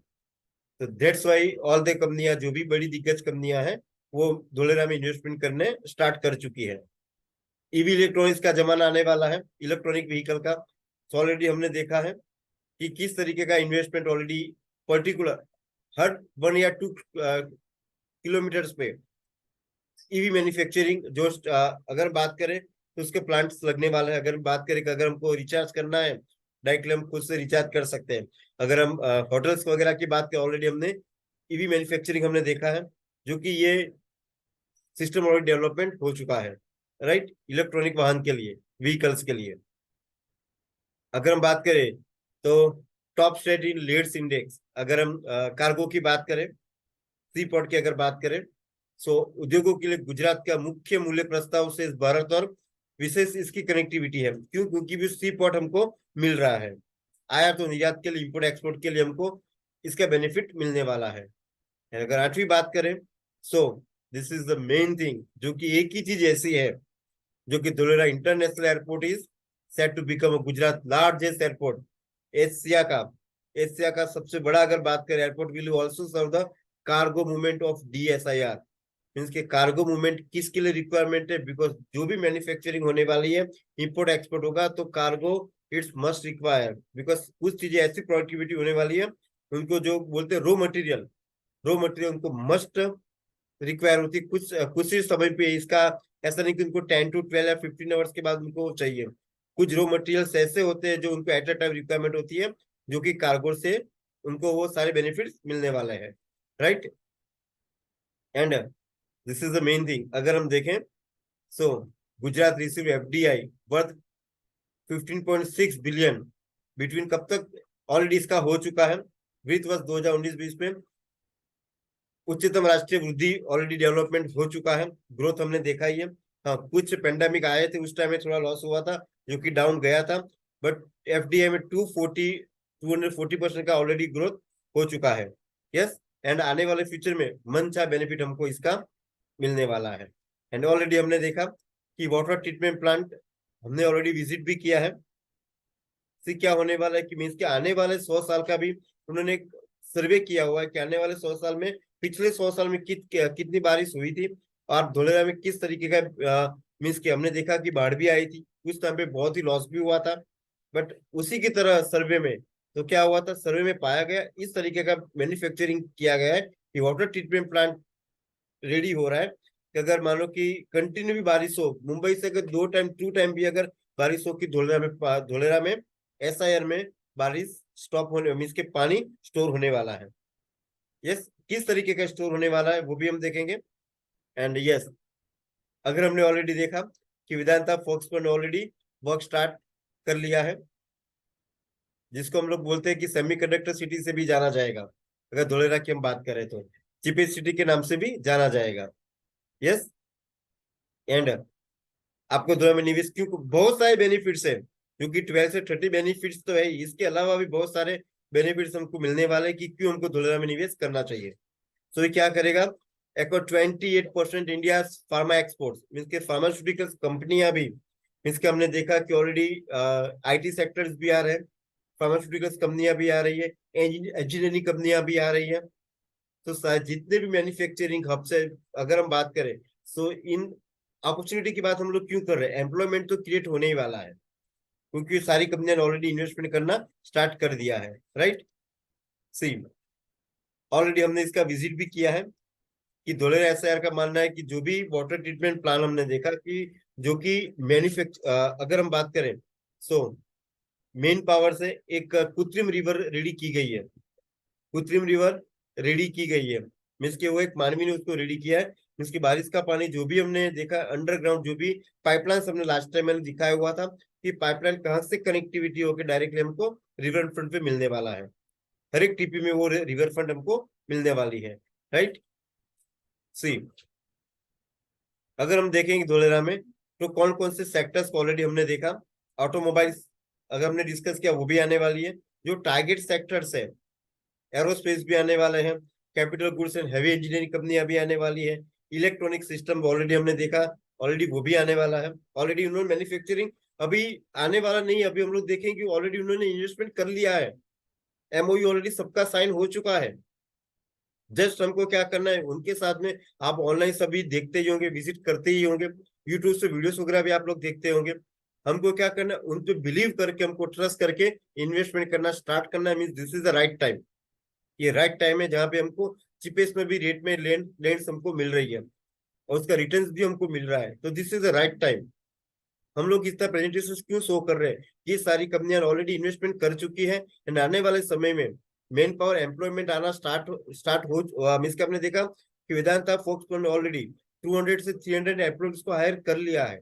तो दैट्स वाई ऑल द कंपनियां, जो भी बड़ी दिग्गज कंपनियां हैं, वो धोलेरा में इन्वेस्टमेंट करने स्टार्ट कर चुकी है। ईवी इलेक्ट्रॉनिक्स का जमाना आने वाला है, इलेक्ट्रॉनिक व्हीकल का। तो ऑलरेडी हमने देखा है कि किस तरीके का इन्वेस्टमेंट ऑलरेडी पर्टिकुलर हर 1 या 2 किलोमीटर्स पे ईवी मैन्युफैक्चरिंग जो अगर बात करें तो उसके प्लांट्स लगने वाले हैं। अगर बात करें कि अगर हमको रिचार्ज करना है, डायरेक्टली हम खुद से रिचार्ज कर सकते हैं। अगर हम होटल्स वगैरह की बात करें, ऑलरेडी हमने ईवी मैन्युफैक्चरिंग हमने देखा है, जो कि ये सिस्टम ऑलरेडी डेवलपमेंट हो चुका है, राइट, इलेक्ट्रॉनिक वाहन के लिए, व्हीकल्स के लिए। अगर हम बात करें तो top state in leads index, अगर हम कार्गो की बात करें, सी पोर्ट की अगर बात करें, सो उद्योगों के लिए गुजरात का मुख्य मूल्य प्रस्ताव से इस भारत और विशेष इसकी कनेक्टिविटी है। क्यों? क्योंकि भी सी पोर्ट हमको मिल रहा है, आयात और निर्यात के लिए, इंपोर्ट एक्सपोर्ट के लिए हमको इसका बेनिफिट मिलने वाला है। अगर आठवीं बात करें, so this is the main thing, जो कि एक ही चीज ऐसी है जो कि Dholera international airport is set to become Gujarat largest airport, Asia का सबसे बड़ा अगर बात करें airport, will also serve the cargo movement of DSIR, means के कार्गो मूवमेंट किसके लिए रिक्वायरमेंट है, बिकॉज जो भी मैन्युफैक्चरिंग होने वाली है, इंपोर्ट एक्सपोर्ट होगा, तो cargo it's must require, because कुछ चीजें ऐसी प्रोडक्टिविटी होने वाली है, उनको जो बोलते हैं रो मटेरियल उनको मस्ट रिक्वायर होती है कुछ ही समय पे। इसका ऐसा नहीं कि उनको 10 to 12 या 15 आवर्स के बाद उनको चाहिए। कुछ रो मटेरियल्स ऐसे होते हैं जो उनको एट अ टाइम रिक्वायरमेंट होती है, जो कि कार्गो से उनको वो सारे बेनिफिट्स मिलने वाले हैं, right. And this is the main thing. अगर हम देखें, so Gujarat receive FDI worth 15.6 billion between, कब तक ऑलरेडी इसका हो चुका है, वित्त वर्ष 2019-20 में उच्चतम राष्ट्रीय वृद्धि ऑलरेडी डेवलपमेंट हो चुका है, ग्रोथ हमने देखा ही है। हाँ, कुछ पेंडेमिक आए थे, उस टाइम में थोड़ा लॉस हुआ था, जो कि डाउन गया था, बट FDI में 240% का ऑलरेडी ग्रोथ हो चुका है। यस, एंड आने वाले फ्यूचर में मनचाहा बेनिफिट हमको इसका मिलने वाला है। एंड ऑलरेडी हमने देखा कि वाटर ट्रीटमेंट प्लांट हमने ऑलरेडी विजिट भी किया है। से क्या होने वाला है कि मीन्स के आने वाले 100 साल का भी उन्होंने एक सर्वे किया हुआ है कि आने वाले 100 साल में, पिछले 100 साल में कितनी बारिश हुई थी और धोलेरा में किस तरीके का मीन्स के हमने देखा कि बाढ़ भी आई थी, उस टाइम पे बहुत ही लॉस भी हुआ था। बट उसी की तरह सर्वे में तो क्या हुआ था, सर्वे में पाया गया इस तरीके का मैन्युफैक्चरिंग किया गया है कि वाटर ट्रीटमेंट प्लांट रेडी हो रहा है कि अगर मान लो कि कंटिन्यू भी बारिश हो, मुंबई से अगर 2 टाइम भी अगर बारिश हो कि धोलेरा में SIR में बारिश स्टॉप होने मीन्स के पानी स्टोर होने वाला है। यस, किस तरीके का स्टोर होने वाला है वो भी हम देखेंगे। एंड यस, अगर हमने ऑलरेडी देखा कि वेदांता फोक्सकॉन ने ऑलरेडी वर्क स्टार्ट कर लिया है, जिसको हम लोग बोलते हैं कि सेमीकंडक्टर सिटी से भी जाना जाएगा, अगर धोलेरा की हम बात करें तो चीपेस्ट सिटी के नाम से भी जाना जाएगा। यस, एंड आपको धोलेरा में निवेश क्यों, बहुत सारे बेनिफिट्स है, क्योंकि 12 से 30 बेनिफिट्स तो है, इसके अलावा भी बहुत सारे बेनिफिट्स हमको मिलने वाले कि क्यों हमको धोलेरा में निवेश करना चाहिए। तो ये क्या करेगा, एक 28% इंडिया फार्मा एक्सपोर्ट्स मीन्स के फार्मास्यूटिकल्स कंपनियां भी मीन्स के हमने देखा कि ऑलरेडी IT सेक्टर्स भी आ रहे हैं, फार्मास्यूटिकल्स कंपनियां भी आ रही है, इंजीनियरिंग कंपनियां भी आ रही है। तो जितने भी मैन्युफैक्चरिंग हब से अगर हम बात करें, सो इन अपॉर्चुनिटी की बात हम लोग क्यों कर रहे हैं, एम्प्लॉयमेंट तो क्रिएट होने ही वाला है, क्योंकि सारी कंपनियां ने ऑलरेडी इन्वेस्टमेंट करना स्टार्ट कर दिया है। राइट, सी ऑलरेडी हमने इसका विजिट भी किया है कि धोलेरा SIR का मानना है कि जो भी वाटर ट्रीटमेंट प्लान हमने देखा कि जो कि अगर हम बात करें, सो मेन पावर से एक कृत्रिम रिवर रेडी की गई है, कृत्रिम रिवर रेडी की गई है मीन्स के वो एक मानवी ने उसको रेडी किया है। मीन्स की बारिश का पानी जो भी हमने देखा अंडरग्राउंड, जो भी पाइपलाइन हमने लास्ट टाइम मैंने दिखाया हुआ था कि पाइपलाइन कहाँ से कनेक्टिविटी होकर डायरेक्टली हमको रिवर फ्रंट पे मिलने वाला है, हर एक TP में वो रिवर फ्रंट हमको मिलने वाली है। राइट, सी अगर हम देखेंगे धोलेरा में तो कौन कौन से सेक्टर्स को ऑलरेडी हमने देखा, ऑटोमोबाइल्स अगर हमने डिस्कस किया वो भी आने वाली है, जो टारगेट सेक्टर्स है एरोस्पेस भी आने वाले हैं, capital goods and heavy engineering कंपनियां भी आने वाली है, इलेक्ट्रॉनिक सिस्टम ऑलरेडी हमने देखा, ऑलरेडी वो भी आने वाला है। ऑलरेडी उन्होंने मैन्युफैक्चरिंग अभी आने वाला नहीं, अभी हम लोग देखेंगे कि ऑलरेडी उन्होंने इन्वेस्टमेंट कर लिया है, MOU ऑलरेडी सबका साइन हो चुका है। जस्ट हमको क्या करना है, उनके साथ में आप ऑनलाइन सभी देखते ही होंगे, विजिट करते ही होंगे, यूट्यूब से वीडियोस वगैरह भी आप लोग देखते होंगे। हमको क्या करना है, उन पे बिलीव करके, हमको ट्रस्ट करके इन्वेस्टमेंट करना स्टार्ट करना है। Means this is the right time, ये राइट टाइम है जहाँ पे हमको चिपेस्ट में भी रेट में लैंड हमको मिल रही है और उसका रिटर्न्स भी हमको मिल रहा है, तो this is the right time. हम लोग इस तरह प्रेजेंटेशन क्यों शो कर रहे हैं, ये सारी कंपनियां ऑलरेडी इन्वेस्टमेंट कर चुकी है एंड आने वाले समय में मेन पावर एम्प्लॉयमेंट आना स्टार्ट हो मीन्स हमने देखा कि वेदांता फोक्सकॉन ने ऑलरेडी 200 से 300 एम्प्लॉयज को हायर कर लिया है।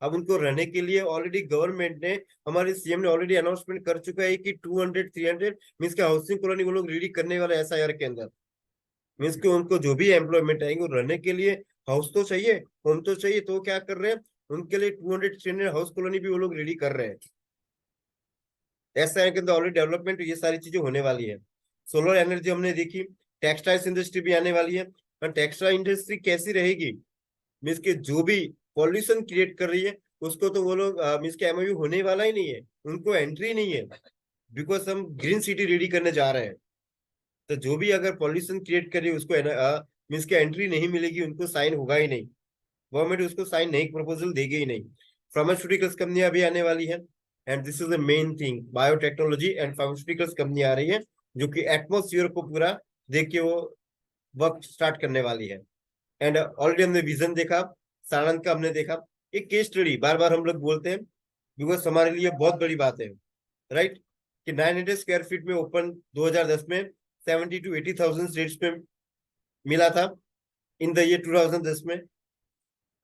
अब उनको रहने के लिए ऑलरेडी गवर्नमेंट ने, हमारे CM ने ऑलरेडी अनाउंसमेंट कर चुका है कि 200-300 मीन्स के हाउसिंग कॉलोनी वो लोग रेडी करने वाले SIR के अंदर। मीन्स के उनको जो भी एम्प्लॉयमेंट आएंगे रहने के लिए हाउस तो चाहिए, होम तो चाहिए, तो क्या कर रहे हैं उनके लिए 200-300 हाउस कॉलोनी भी वो लोग रेडी कर रहे हैं। SIR के अंदर ऑलरेडी डेवलपमेंट ये सारी चीजें होने वाली है। सोलर एनर्जी हमने देखी, टेक्सटाइल्स इंडस्ट्री भी आने वाली है। और टेक्सटाइल इंडस्ट्री कैसी रहेगी, मीन्स के जो भी पॉल्यूशन क्रिएट कर रही है उसको तो वो लोग मीन्स के MOU होने वाला ही नहीं है, उनको एंट्री नहीं है, बिकॉज हम ग्रीन सिटी रेडी करने जा रहे हैं। तो जो भी अगर पॉल्यूशन क्रिएट करे उसको मीन्स के एंट्री नहीं मिलेगी, उनको साइन होगा ही नहीं, गवर्नमेंट उसको साइन नहीं, प्रपोजल देगी ही नहीं। फार्मास्यूटिकल्स कंपनियां भी आने वाली है and this is the main thing, biotechnology and pharmaceuticals company आ रही है जो कि एटमोस्फियर को पूरा देख के वो वर्क स्टार्ट करने वाली है। एंड ऑलरेडी हमने विजन देखा, सानंद का हमने देखा, एक केस स्टडी बार बार हम लोग बोलते हैं बिकॉज हमारे लिए बहुत बड़ी बात है। राइट, कि 900 स्क्वायर फीट में ओपन 2010 में 70 to 80,000 रेट्स में मिला था इन द ईयर 2010 में।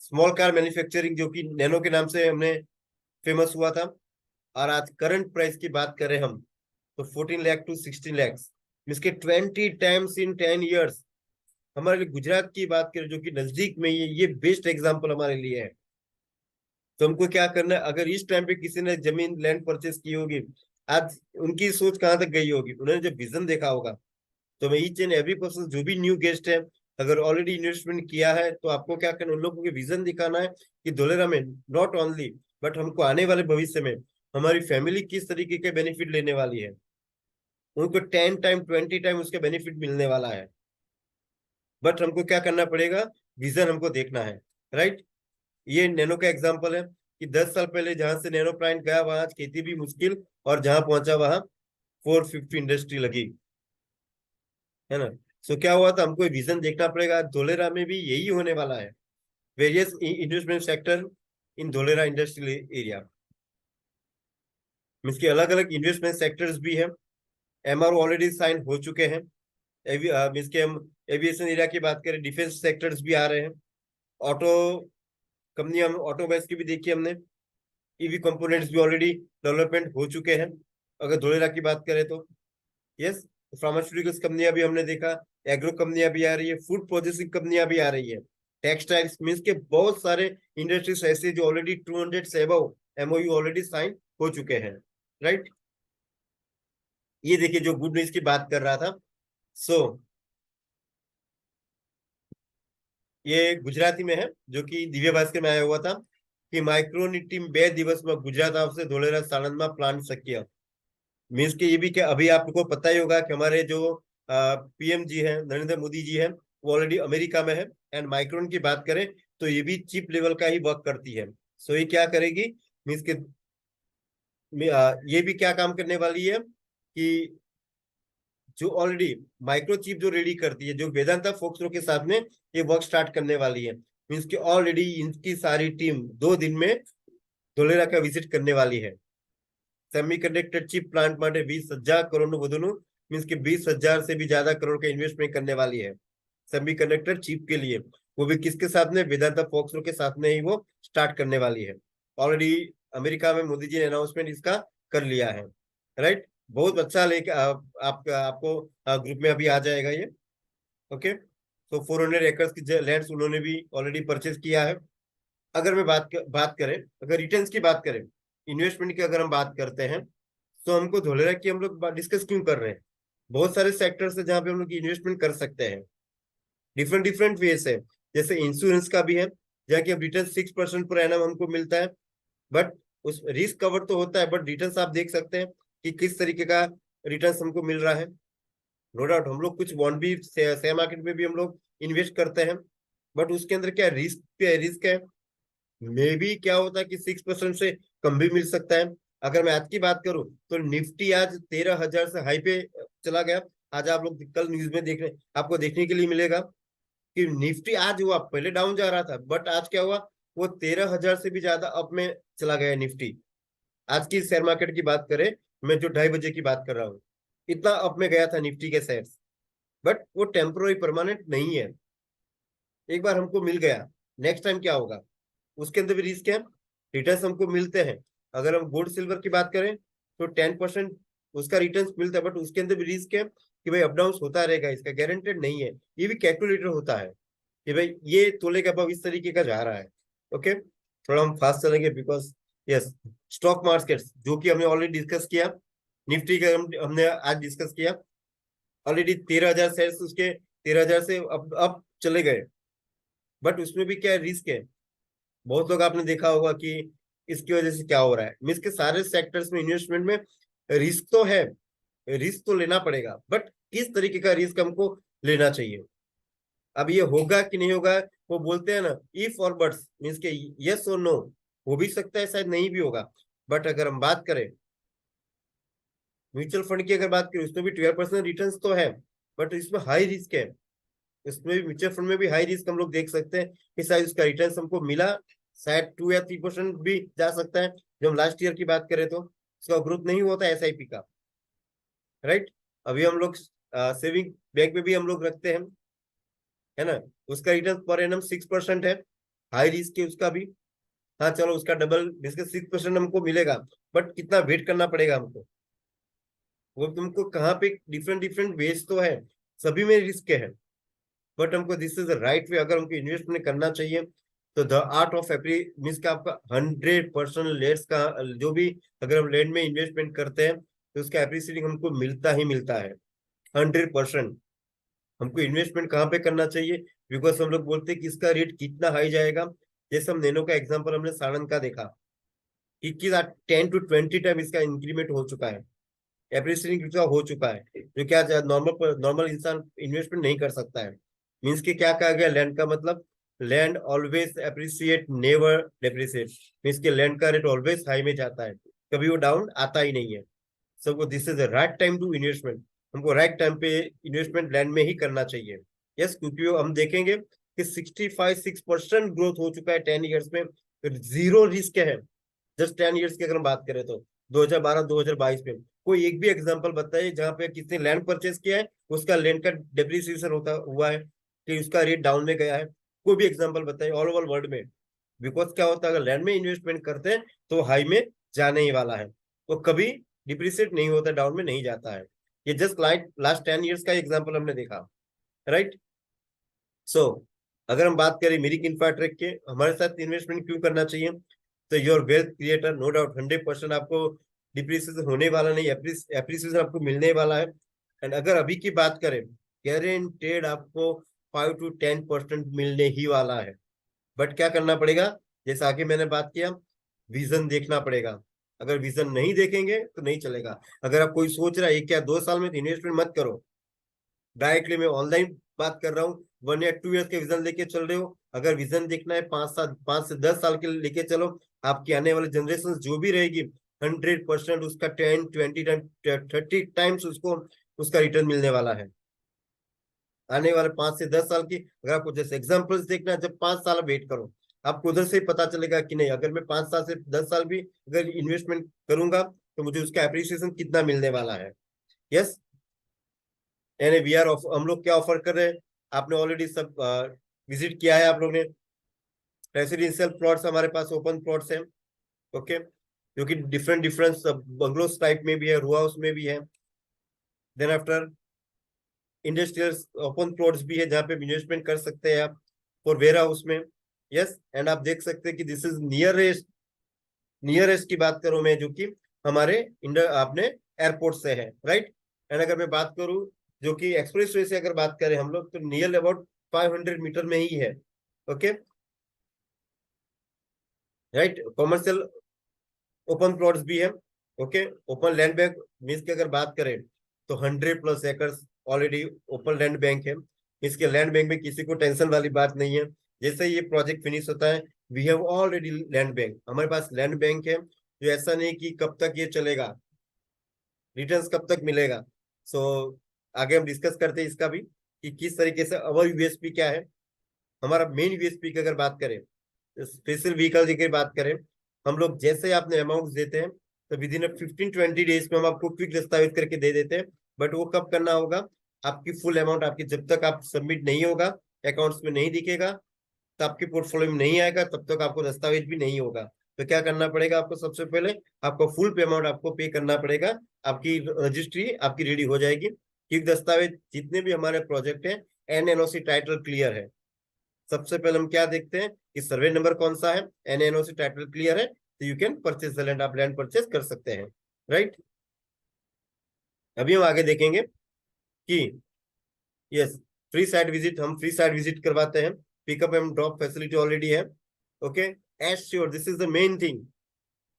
स्मॉल कार मैन्युफैक्चरिंग जो कि नैनो के नाम से हमने फेमस हुआ था, और आज करंट प्राइस की बात करें हम तो 14 लाख to 16 लाख, इसके 20 टाइम्स इन 10 ईयर्स। हमारे लिए गुजरात की बात करें जो कि नजदीक में ये बेस्ट एग्जांपल हमारे लिए है। तो हमको क्या करना है, अगर इस टाइम पे किसी ने जमीन लैंड परचेस की होगी, आज उनकी सोच कहाँ तक गई होगी, उन्होंने जब विजन देखा होगा तो मैं ईच एंड एवरी पर्सन, जो भी न्यू गेस्ट है, अगर ऑलरेडी इन्वेस्टमेंट किया है तो आपको क्या करना, उन लोगों को विजन दिखाना है कि धोलेरा में नॉट ओनली बट हमको आने वाले भविष्य में हमारी फैमिली किस तरीके के बेनिफिट लेने वाली है, उनको 10 टाइम 20 टाइम उसके बेनिफिट मिलने वाला है। बट हमको क्या करना पड़ेगा, विजन हमको देखना है, राइट। ये नैनो का एग्जांपल है कि 10 साल पहले जहां से नैनो प्लांट गया वहां आज खेती भी मुश्किल, और जहां पहुंचा वहां 450 इंडस्ट्री लगी, है ना। सो क्या हुआ था, हमको विजन देखना पड़ेगा। धोलेरा में भी यही होने वाला है, various investment sector in Dholera industrial area, means के अलग अलग इन्वेस्टमेंट सेक्टर्स भी हैं। एमआरओ ऑलरेडी साइन हो चुके हैं। मीन्स के हम एविएशन एरिया की बात करें, डिफेंस सेक्टर्स भी आ रहे हैं। ऑटो कंपनी, हम ऑटोमोबाइल्स की भी देखी हमने, ईवी कंपोनेंट्स भी ऑलरेडी डेवलपमेंट हो चुके हैं अगर धोलेरा की बात करें तो। यस, फार्मास्यूटिकल्स कंपनियां भी हमने देखा, एग्रो कंपनियां भी आ रही है, फूड प्रोसेसिंग कंपनियां भी आ रही है, टेक्सटाइल्स, मीन्स के बहुत सारे इंडस्ट्रीज ऐसे जो ऑलरेडी 200 से अबव एमओयू ऑलरेडी साइन हो चुके हैं, राइट। ये देखिए जो गुड न्यूज की बात कर रहा था, सो ये गुजराती में है जो कि दिव्य भास्कर में आया हुआ था कि माइक्रोनी टीम 2 દિવસમાં ગુજરાત આવશે ધોલેરા સાણંદમાં પ્લાન્ટ શક્ય। मीन्स के ये भी क्या, अभी आपको पता ही होगा कि हमारे जो पीएम जी हैं, नरेंद्र मोदी जी हैं, वो ऑलरेडी अमेरिका में है। एंड माइक्रोन की बात करें तो ये भी चिप लेवल का ही वर्क करती है। सो ये क्या करेगी, मीन्स के ये भी क्या काम करने वाली है कि जो ऑलरेडी माइक्रोचिप जो रेडी करती है, जो वेदांता फोक्सरो के साथ में ये वर्क स्टार्ट करने वाली है। मीन्स की ऑलरेडी इनकी सारी टीम 2 दिन में धोलेरा का विजिट करने वाली है। सेमीकंडक्टर चिप प्लांट માટે 20,000 કરોડનું વધુનું, मीन्स कि 20,000 से भी ज्यादा करोड़ का इन्वेस्टमेंट करने वाली है सेमीकंडक्टर चिप के लिए। वो भी किसके साथ में, वेदांता फोक्सरो के साथ में ही वो स्टार्ट करने वाली है। ऑलरेडी अमेरिका में मोदी जी ने अनाउंसमेंट इसका कर लिया है, राइट। बहुत अच्छा लेके आपको ग्रुप में अभी आ जाएगा ये, ओके। तो 400 एकर्स की लैंड्स उन्होंने भी ऑलरेडी परचेज किया है। अगर मैं बात करें, अगर रिटर्न्स की बात करें, इन्वेस्टमेंट की अगर हम बात करते हैं, तो हमको धोलेरा की हम लोग डिस्कस क्यों कर रहे हैं, बहुत सारे सेक्टर्स है जहां पे हम लोग इन्वेस्टमेंट कर सकते हैं, डिफरेंट डिफरेंट वेज है। जैसे इंश्योरेंस का भी है, जहाँ की अब रिटर्न 6% पर एनम हमको मिलता है, बट उस रिस्क कवर तो होता है, बट रिटर्न आप देख सकते हैं कि किस तरीके का रिटर्न हमको मिल रहा है। नो डाउट हम लोग कुछ बॉन्ड भी शेयर मार्केट में भी हम लोग इन्वेस्ट करते हैं, बट उसके अंदर क्या रिस्क है, मे भी क्या होता है कि 6% से कम भी मिल सकता है। अगर मैं आज की बात करूं तो निफ्टी आज 13,000 से हाई पे चला गया। आज आप लोग कल न्यूज में आपको देखने के लिए मिलेगा कि निफ्टी आज हुआ, पहले डाउन जा रहा था, बट आज क्या हुआ, वो 13,000 से भी ज्यादा अप में चला गया निफ्टी। आज की शेयर मार्केट की बात करें, मैं जो 2:30 बजे की बात कर रहा हूँ, इतना अप में गया था निफ्टी के शेयर्स, बट वो टेम्पोररी परमानेंट नहीं है। एक बार हमको मिल गया, नेक्स्ट टाइम क्या होगा, उसके अंदर भी रिस्क है, रिटर्न हमको मिलते हैं। अगर हम गोल्ड सिल्वर की बात करें तो 10% उसका रिटर्न मिलता है, बट उसके अंदर भी रिस्क है कि भाई अप डाउन होता रहेगा, इसका गारंटेड नहीं है। ये भी कैलकुलेटर होता है कि भाई ये तोले का भाव इस तरीके का जा रहा है, ओके। थोड़ा हम फास्ट चलेंगे बिकॉज यस, स्टॉक मार्केट जो कि हमने ऑलरेडी डिस्कस किया, निफ्टी का हमने आज डिस्कस किया, ऑलरेडी 13,000 शेयर उसके 13,000 से अब चले गए, बट उसमें भी क्या रिस्क है। बहुत लोग आपने देखा होगा कि इसकी वजह से क्या हो रहा है, मीन्स के सारे सेक्टर्स में इन्वेस्टमेंट में रिस्क तो है, रिस्क तो लेना पड़ेगा, बट किस तरीके का रिस्क हमको लेना चाहिए। अब ये होगा कि नहीं होगा, वो बोलते हैं ना इफ और बट्स, मीन्स के यस और नो, हो भी सकता है शायद नहीं भी होगा। बट अगर हम बात करें म्यूचुअल फंड की, अगर बात करें उसमें भी 12% रिटर्न तो है, बट इसमें हाई रिस्क है। इसमें भी म्यूचुअल फंड में भी हाई रिस्क हम लोग देख सकते हैं कि शायद उसका रिटर्न हमको मिला, शायद 2 या 3% भी जा सकता है। जब हम लास्ट ईयर की बात करें तो उसका ग्रोथ नहीं हुआ था एसआईपी का, राइट। अभी हम लोग सेविंग बैंक में भी हम लोग रखते हैं, है ना, उसका रिटर्न पर एनम 6% है, हाई रिस्क है उसका भी। हाँ चलो, उसका डबल, जिसके 6% हमको मिलेगा, बट कितना वेट करना पड़ेगा हमको, वो तुमको कहाँ पे डिफरेंट डिफरेंट वेज तो है, सभी में रिस्क है, बट हमको this is the right way. अगर हमको इन्वेस्टमेंट करना चाहिए तो द आर्ट ऑफ एप्री मीन्स का आपका 100% लेट्स का जो भी, अगर हम लैंड में इन्वेस्टमेंट करते हैं तो उसका एप्रिसिएटिंग हमको मिलता ही मिलता है 100%। हमको इन्वेस्टमेंट कहाँ पे करना चाहिए, बिकॉज हम लोग बोलते हैं कि इसका रेट कितना हाई जाएगा। जैसे हम नैनो का एग्जांपल हमने साड़न का देखा कि 10 to 20 टाइम इसका इंक्रीमेंट हो चुका है, एप्रिसिएटिंग हो चुका है, जो क्या नॉर्मल नॉर्मल इंसान इन्वेस्टमेंट नहीं कर सकता है। मीन्स कि क्या कहा गया लैंड का मतलब, land always appreciate never depreciate. Means के लैंड का रेट ऑलवेज हाई में जाता है, कभी वो डाउन आता ही नहीं है। So this is the right time to investment, हमको राइट टाइम पे इन्वेस्टमेंट लैंड में ही करना चाहिए। यस, क्योंकि हम देखेंगे कि 65-6% ग्रोथ हो चुका है 10 ईयर्स में, जीरो रिस्क है। जस्ट 10 ईयर्स की अगर हम बात करें तो 2012-2022 में कोई एक भी एग्जांपल बताइए जहां पे किसने लैंड परचेस किया है, उसका लैंड का डेप्रिसिएशन होता हुआ है कि उसका रेट डाउन में गया है। कोई भी एग्जांपल बताइए ऑल ओवर वर्ल्ड में। बिकॉज क्या होता है, अगर लैंड में इन्वेस्टमेंट करते हैं तो हाई में जाने ही वाला है, तो कभी डिप्रिसिएट नहीं होता, डाउन में नहीं जाता है। ये जस्ट लास्ट 10 ईयर्स का एग्जाम्पल हमने देखा, राइट। सो अगर हम बात करें मिरिक इंफ्राटेक के, हमारे साथ इन्वेस्टमेंट क्यों करना चाहिए, तो your wealth creator, no doubt 100% आपको डिप्रिसिएशन होने वाला नहीं, एप्रिसिएशन आपको मिलने वाला है। एंड अगर अभी की बात करें, गारंटेड आपको 5 to 10% मिलने ही वाला है। बट क्या करना पड़ेगा, जैसे आगे मैंने बात किया, विजन देखना पड़ेगा। अगर विजन नहीं देखेंगे तो नहीं चलेगा। अगर आप कोई सोच रहा है 1 या 2 साल में, तो इन्वेस्टमेंट मत करो। डायरेक्टली मैं ऑनलाइन बात कर रहा हूँ, 1 या 2 ईयर्स के विजन लेके चल रहे हो। अगर विजन देखना है 5 से 10 साल के लेके चलो, आपकी आने वाली जनरेशन जो भी रहेगी 100% उसका 10, 20, 30 टाइम्स उसको उसका रिटर्न मिलने वाला है आने वाले 5 से 10 साल की। अगर आपको जैसे एग्जांपल्स देखना है, जब 5 साल वेट करो, आपको उधर से ही पता चलेगा कि नहीं, अगर मैं 5 साल से 10 साल भी अगर इन्वेस्टमेंट करूंगा तो मुझे उसका एप्रिसिएशन कितना मिलने वाला है। यस, यानी वी आर हम लोग क्या ऑफर कर रहे हैं, आपने ऑलरेडी सब विजिट किया है आप लोग ने। रेसिडेंशियल प्लॉट्स हमारे पास ओपन प्लॉट्स हैं, ओके, जो कि डिफरेंट डिफरेंट बंगलोस टाइप में भी है, रो हाउस में भी है। Then after industrial open plots भी है जहाँ पे इन्वेस्टमेंट कर सकते हैं आप फॉर वेयर हाउस में। यस, एंड आप देख सकते हैं कि दिस इज नियरेस्ट की बात करूं मैं, जो कि हमारे आपने एयरपोर्ट से है, राइट। एंड अगर मैं बात करूं जो कि एक्सप्रेस वे से अगर बात करें हम लोग, तो नियर अबाउट 500 मीटर में ही है, okay, right. Commercial open plots भी है, okay. Open land bank means की अगर बात करें तो 100+ acres already open land bank है। इसके लैंड बैंक में किसी को टेंशन वाली बात नहीं है। जैसे ये प्रोजेक्ट फिनिश होता है, we have already land bank, हमारे पास लैंड बैंक है। जो ऐसा नहीं कि कब तक ये चलेगा, रिटर्न्स कब तक मिलेगा। सो आगे हम डिस्कस करते हैं इसका भी कि किस तरीके से अवर यूएसपी क्या है। हमारा मेन यूएसपी की अगर बात करें, स्पेशल व्हीकल की बात करें, हम लोग जैसे आपने अमाउंट देते हैं तो विद इन 15-20 डेज में हम आपको क्विक दस्तावेज करके दे देते हैं। बट वो कब करना होगा, आपकी फुल अमाउंट आपकी जब तक आप सबमिट नहीं होगा, अकाउंट्स में नहीं दिखेगा, तो आपके पोर्टफोलियो में नहीं आएगा, तब तक आपको दस्तावेज भी नहीं होगा। तो क्या करना पड़ेगा आपको, सबसे पहले आपको फुल पेमेंट आपको पे करना पड़ेगा, आपकी रजिस्ट्री आपकी रेडी हो जाएगी। क्योंकि दस्तावेज जितने भी हमारे प्रोजेक्ट है, NNOC टाइटल क्लियर है। सबसे पहले हम क्या देखते हैं कि सर्वे नंबर कौन सा है, NNOC टाइटल क्लियर है, तो you can purchase the land, आप लैंड परचेज कर सकते हैं, राइट। अभी हम आगे देखेंगे कि यस, फ्री साइट विजिट, हम फ्री साइट विजिट करवाते हैं, pickup and drop facility already है, okay. As sure this is the main thing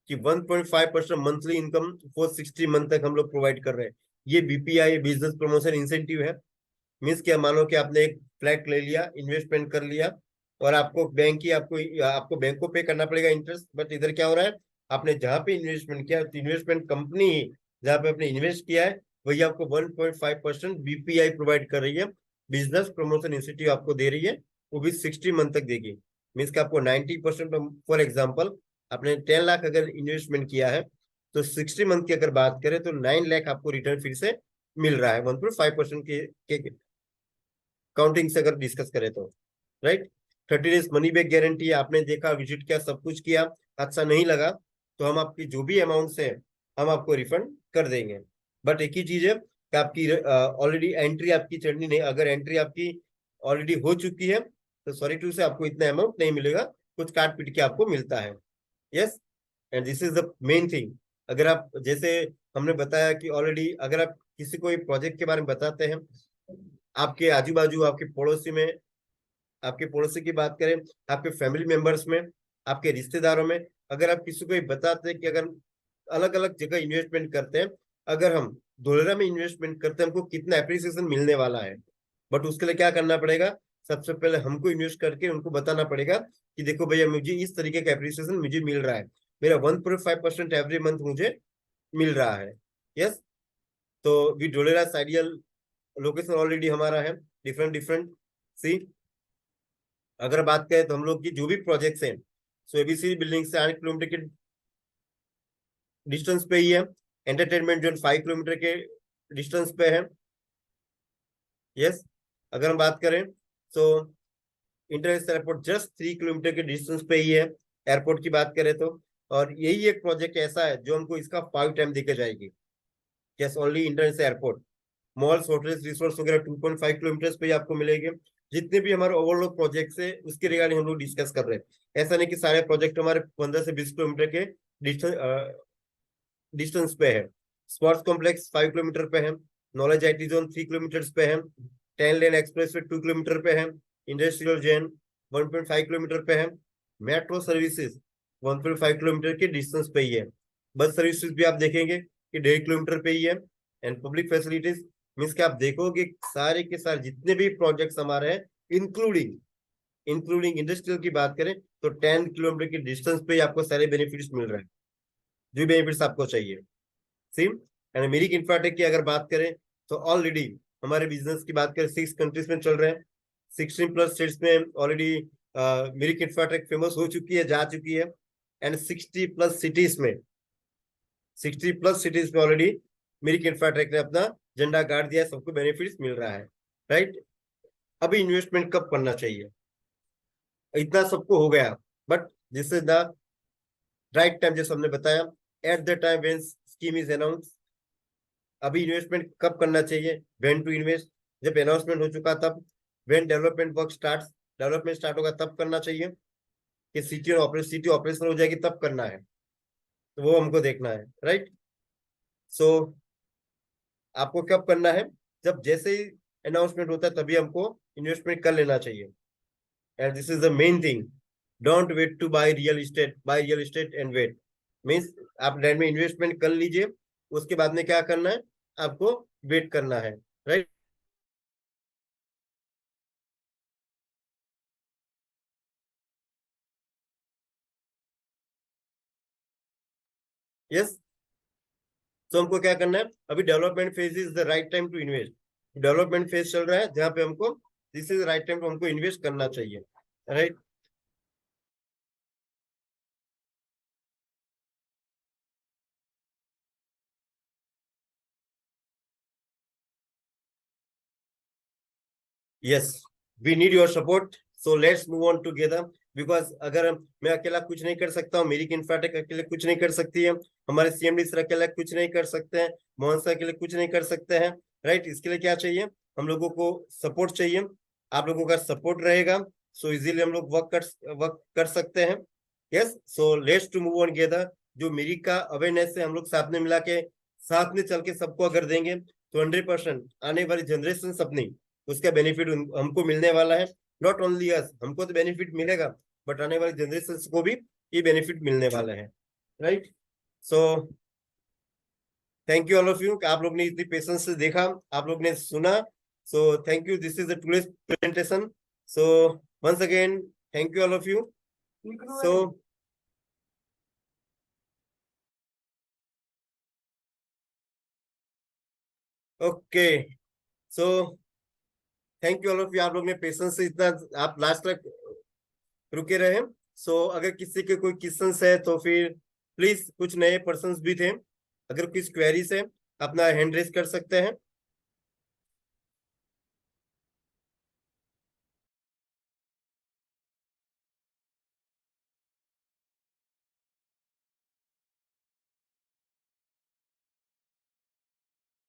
कि 1.5% मंथली इनकम फॉर 60 मंथ तक हम लोग प्रोवाइड कर रहे हैं। ये BPI बिजनेस प्रमोशन इंसेंटिव है। मीन्स क्या, मानो कि आपने एक फ्लैट ले लिया, इन्वेस्टमेंट कर लिया, और आपको बैंक की आपको बैंक को पे करना पड़ेगा इंटरेस्ट। बट इधर क्या हो रहा है, आपने जहां पे इन्वेस्टमेंट किया, तो इन्वेस्टमेंट कंपनी ही जहां पे आपने इन्वेस्ट किया है वही आपको 1.5% BPI प्रोवाइड कर रही है, बिजनेस प्रमोशन इंस्टीट्यूट आपको दे रही है, वो भी 60 मंथ तक देगी। मीन्स का आपको 90%, फॉर एग्जाम्पल आपने 10 लाख अगर इन्वेस्टमेंट किया है, तो 60 मंथ की अगर बात करें तो 9 लाख आपको रिटर्न फिर से मिल रहा है 1.5% के काउंटिंग से अगर डिस्कस करें तो, right. 30 days money back guarantee है। आपने देखा, विजिट किया, सब कुछ किया, अच्छा नहीं लगा तो हम आपकी जो भी अमाउंट है हम आपको रिफंड कर देंगे। बट एक ही चीज है कि आपकी ऑलरेडी एंट्री आपकी चढ़नी नहीं, अगर एंट्री आपकी ऑलरेडी हो चुकी है तो सॉरी टू से आपको इतना अमाउंट नहीं मिलेगा, कुछ काट पीट के आपको मिलता है। Yes, and this is the main thing. अगर आप जैसे हमने बताया कि ऑलरेडी अगर आप किसी को प्रोजेक्ट के बारे में बताते हैं आपके आजू बाजू, आपके पड़ोसी में, आपके पड़ोसी की बात करें, आपके फैमिली मेंबर्स में, आपके रिश्तेदारों में, अगर आप किसी को बताते हैं कि अगर अलग अलग जगह इन्वेस्टमेंट करते हैं, अगर हम धोलेरा में इन्वेस्टमेंट करते हैं, हमको कितना एप्रिसिएशन मिलने वाला है, बट उसके लिए क्या करना पड़ेगा, सबसे पहले हमको इन्वेस्ट करके उनको बताना पड़ेगा कि देखो भैया मुझे इस तरीके का एप्रिसिएशन मुझे मिल रहा है, मेरा 1.5% एवरी मंथ मुझे मिल रहा है। यस, तो we Dholera ideal location already हमारा है, डिफरेंट डिफरेंट सी। अगर बात करें तो हम लोग की जो भी प्रोजेक्ट्स हैं, सो एबीसी बिल्डिंग से 8 किलोमीटर के डिस्टेंस पे ही है, एंटरटेनमेंट जोन 5 किलोमीटर के डिस्टेंस पे है। यस, अगर हम बात करें तो इंटरनेशनल एयरपोर्ट जस्ट 3 किलोमीटर के डिस्टेंस पे ही है, एयरपोर्ट की बात करें तो। और यही एक प्रोजेक्ट ऐसा है जो हमको इसका 5 टाइम देके जाएगी। Yes, only international airport, malls, hotels, resorts वगैरह 2.5 किलोमीटर पे ही आपको मिलेंगे। जितने भी हमारे ओवरऑल प्रोजेक्ट्स है उसके रिगार्डिंग हम लोग डिस्कस कर रहे हैं। ऐसा नहीं कि सारे प्रोजेक्ट हमारे 15 से 20 किलोमीटर के डिस्टेंस पे है। स्पोर्ट्स कॉम्प्लेक्स 5 किलोमीटर पे है, नॉलेज आईटी जोन 3 किलोमीटर पे है, 10 लेन एक्सप्रेस वे 2 किलोमीटर पे है, इंडस्ट्रियल जोन 1.5 किलोमीटर पे है, मेट्रो सर्विसेज 1.5 किलोमीटर के डिस्टेंस पे ही है। बस सर्विसेज भी आप देखेंगे कि 1.5 किलोमीटर पे ही है। एंड पब्लिक फैसिलिटीज मीन्स कि आप देखोगे सारे के सारे जितने भी प्रोजेक्ट्स हमारे हैं, इंक्लूडिंग इंडस्ट्रियल की बात करें तो 10 किलोमीटर के डिस्टेंस पे ही आपको सारे बेनिफिट्स मिल रहे हैं, जो बेनिफिट्स आपको चाहिए। सिम एंड मिरिक इंफ्राटेक की अगर बात करें तो ऑलरेडी हमारे बिजनेस की बात करें 6 कंट्रीज में चल रहे हैं, 16+ स्टेट्स में ऑलरेडी मिरिक इंफ्राटेक फेमस हो चुकी है, जा चुकी है। एंड 60+ सिटीज में ऑलरेडी मिरिक इंफ्राटेक ने अपना झंडा गाड़ दिया है, सबको बेनिफिट्स मिल रहा है, राइट। अभी इन्वेस्टमेंट कब करना चाहिए, इतना सबको हो गया, but this is the right time, जैसे हमने बताया, at the time when scheme is announce. अभी इन्वेस्टमेंट कब करना चाहिए, व्हेन टू इन्वेस्ट, जब अनाउंसमेंट हो चुका तब। When development work start, development start होगा तब करना चाहिए, कि सिटी ऑपरेशन हो जाएगी तब करना है, तो वो हमको देखना है, राइट। सो आपको कब करना है, जब जैसे ही अनाउंसमेंट होता है तभी हमको इन्वेस्टमेंट कर लेना चाहिए। And this is the main thing, don't wait to buy real estate and wait. Means आप लैंड में इन्वेस्टमेंट कर लीजिए, उसके बाद में क्या करना है, आपको वेट करना है, राइट। यस, तो हमको क्या करना है, अभी development phase is the right time to invest. Development phase चल रहा है जहां पे हमको दिस इज राइट टाइम हमको इन्वेस्ट करना चाहिए, right. Yes, we need your support, so let's move on together. Because अगर मैं अकेला कुछ नहीं कर सकता हूँ, मेरी इंफ्राटेक अकेले कुछ नहीं कर सकती है, हमारे सीएमडी सर अकेला कुछ नहीं कर सकते हैं, मोहन सर अकेले कुछ नहीं कर सकते हैं, राइट। इसके लिए क्या चाहिए, हम लोगों को सपोर्ट चाहिए। आप लोगों का सपोर्ट रहेगा सो इजीली हम लोग वर्क कर सकते हैं। Yes, so let's to move on together. जो मेरी का अवेयरनेस है हम लोग साथ में मिला के, साथ में चल के सबको अगर देंगे तो 100% आने वाली जनरेशन अपनी उसका बेनिफिट हमको मिलने वाला है। नॉट ओनली अस, हमको तो बेनिफिट मिलेगा, बट आने वाली जनरेशन को भी ये बेनिफिट मिलने वाला है, right. So thank you all of you, आप लोग ने इतनी पेशेंस से देखा, आप लोग ने सुना, so thank you. This is the today's presentation, so once again thank you all of you. So okay, so thank you all of you, आप लोग ने पेशेंस से इतना आप लास्ट तक रुके रहे। सो अगर किसी के कोई क्वेश्चंस है तो फिर प्लीज, कुछ नए पर्संस भी थे, अगर कुछ क्वेरीज है अपना हैंड रेस कर सकते हैं।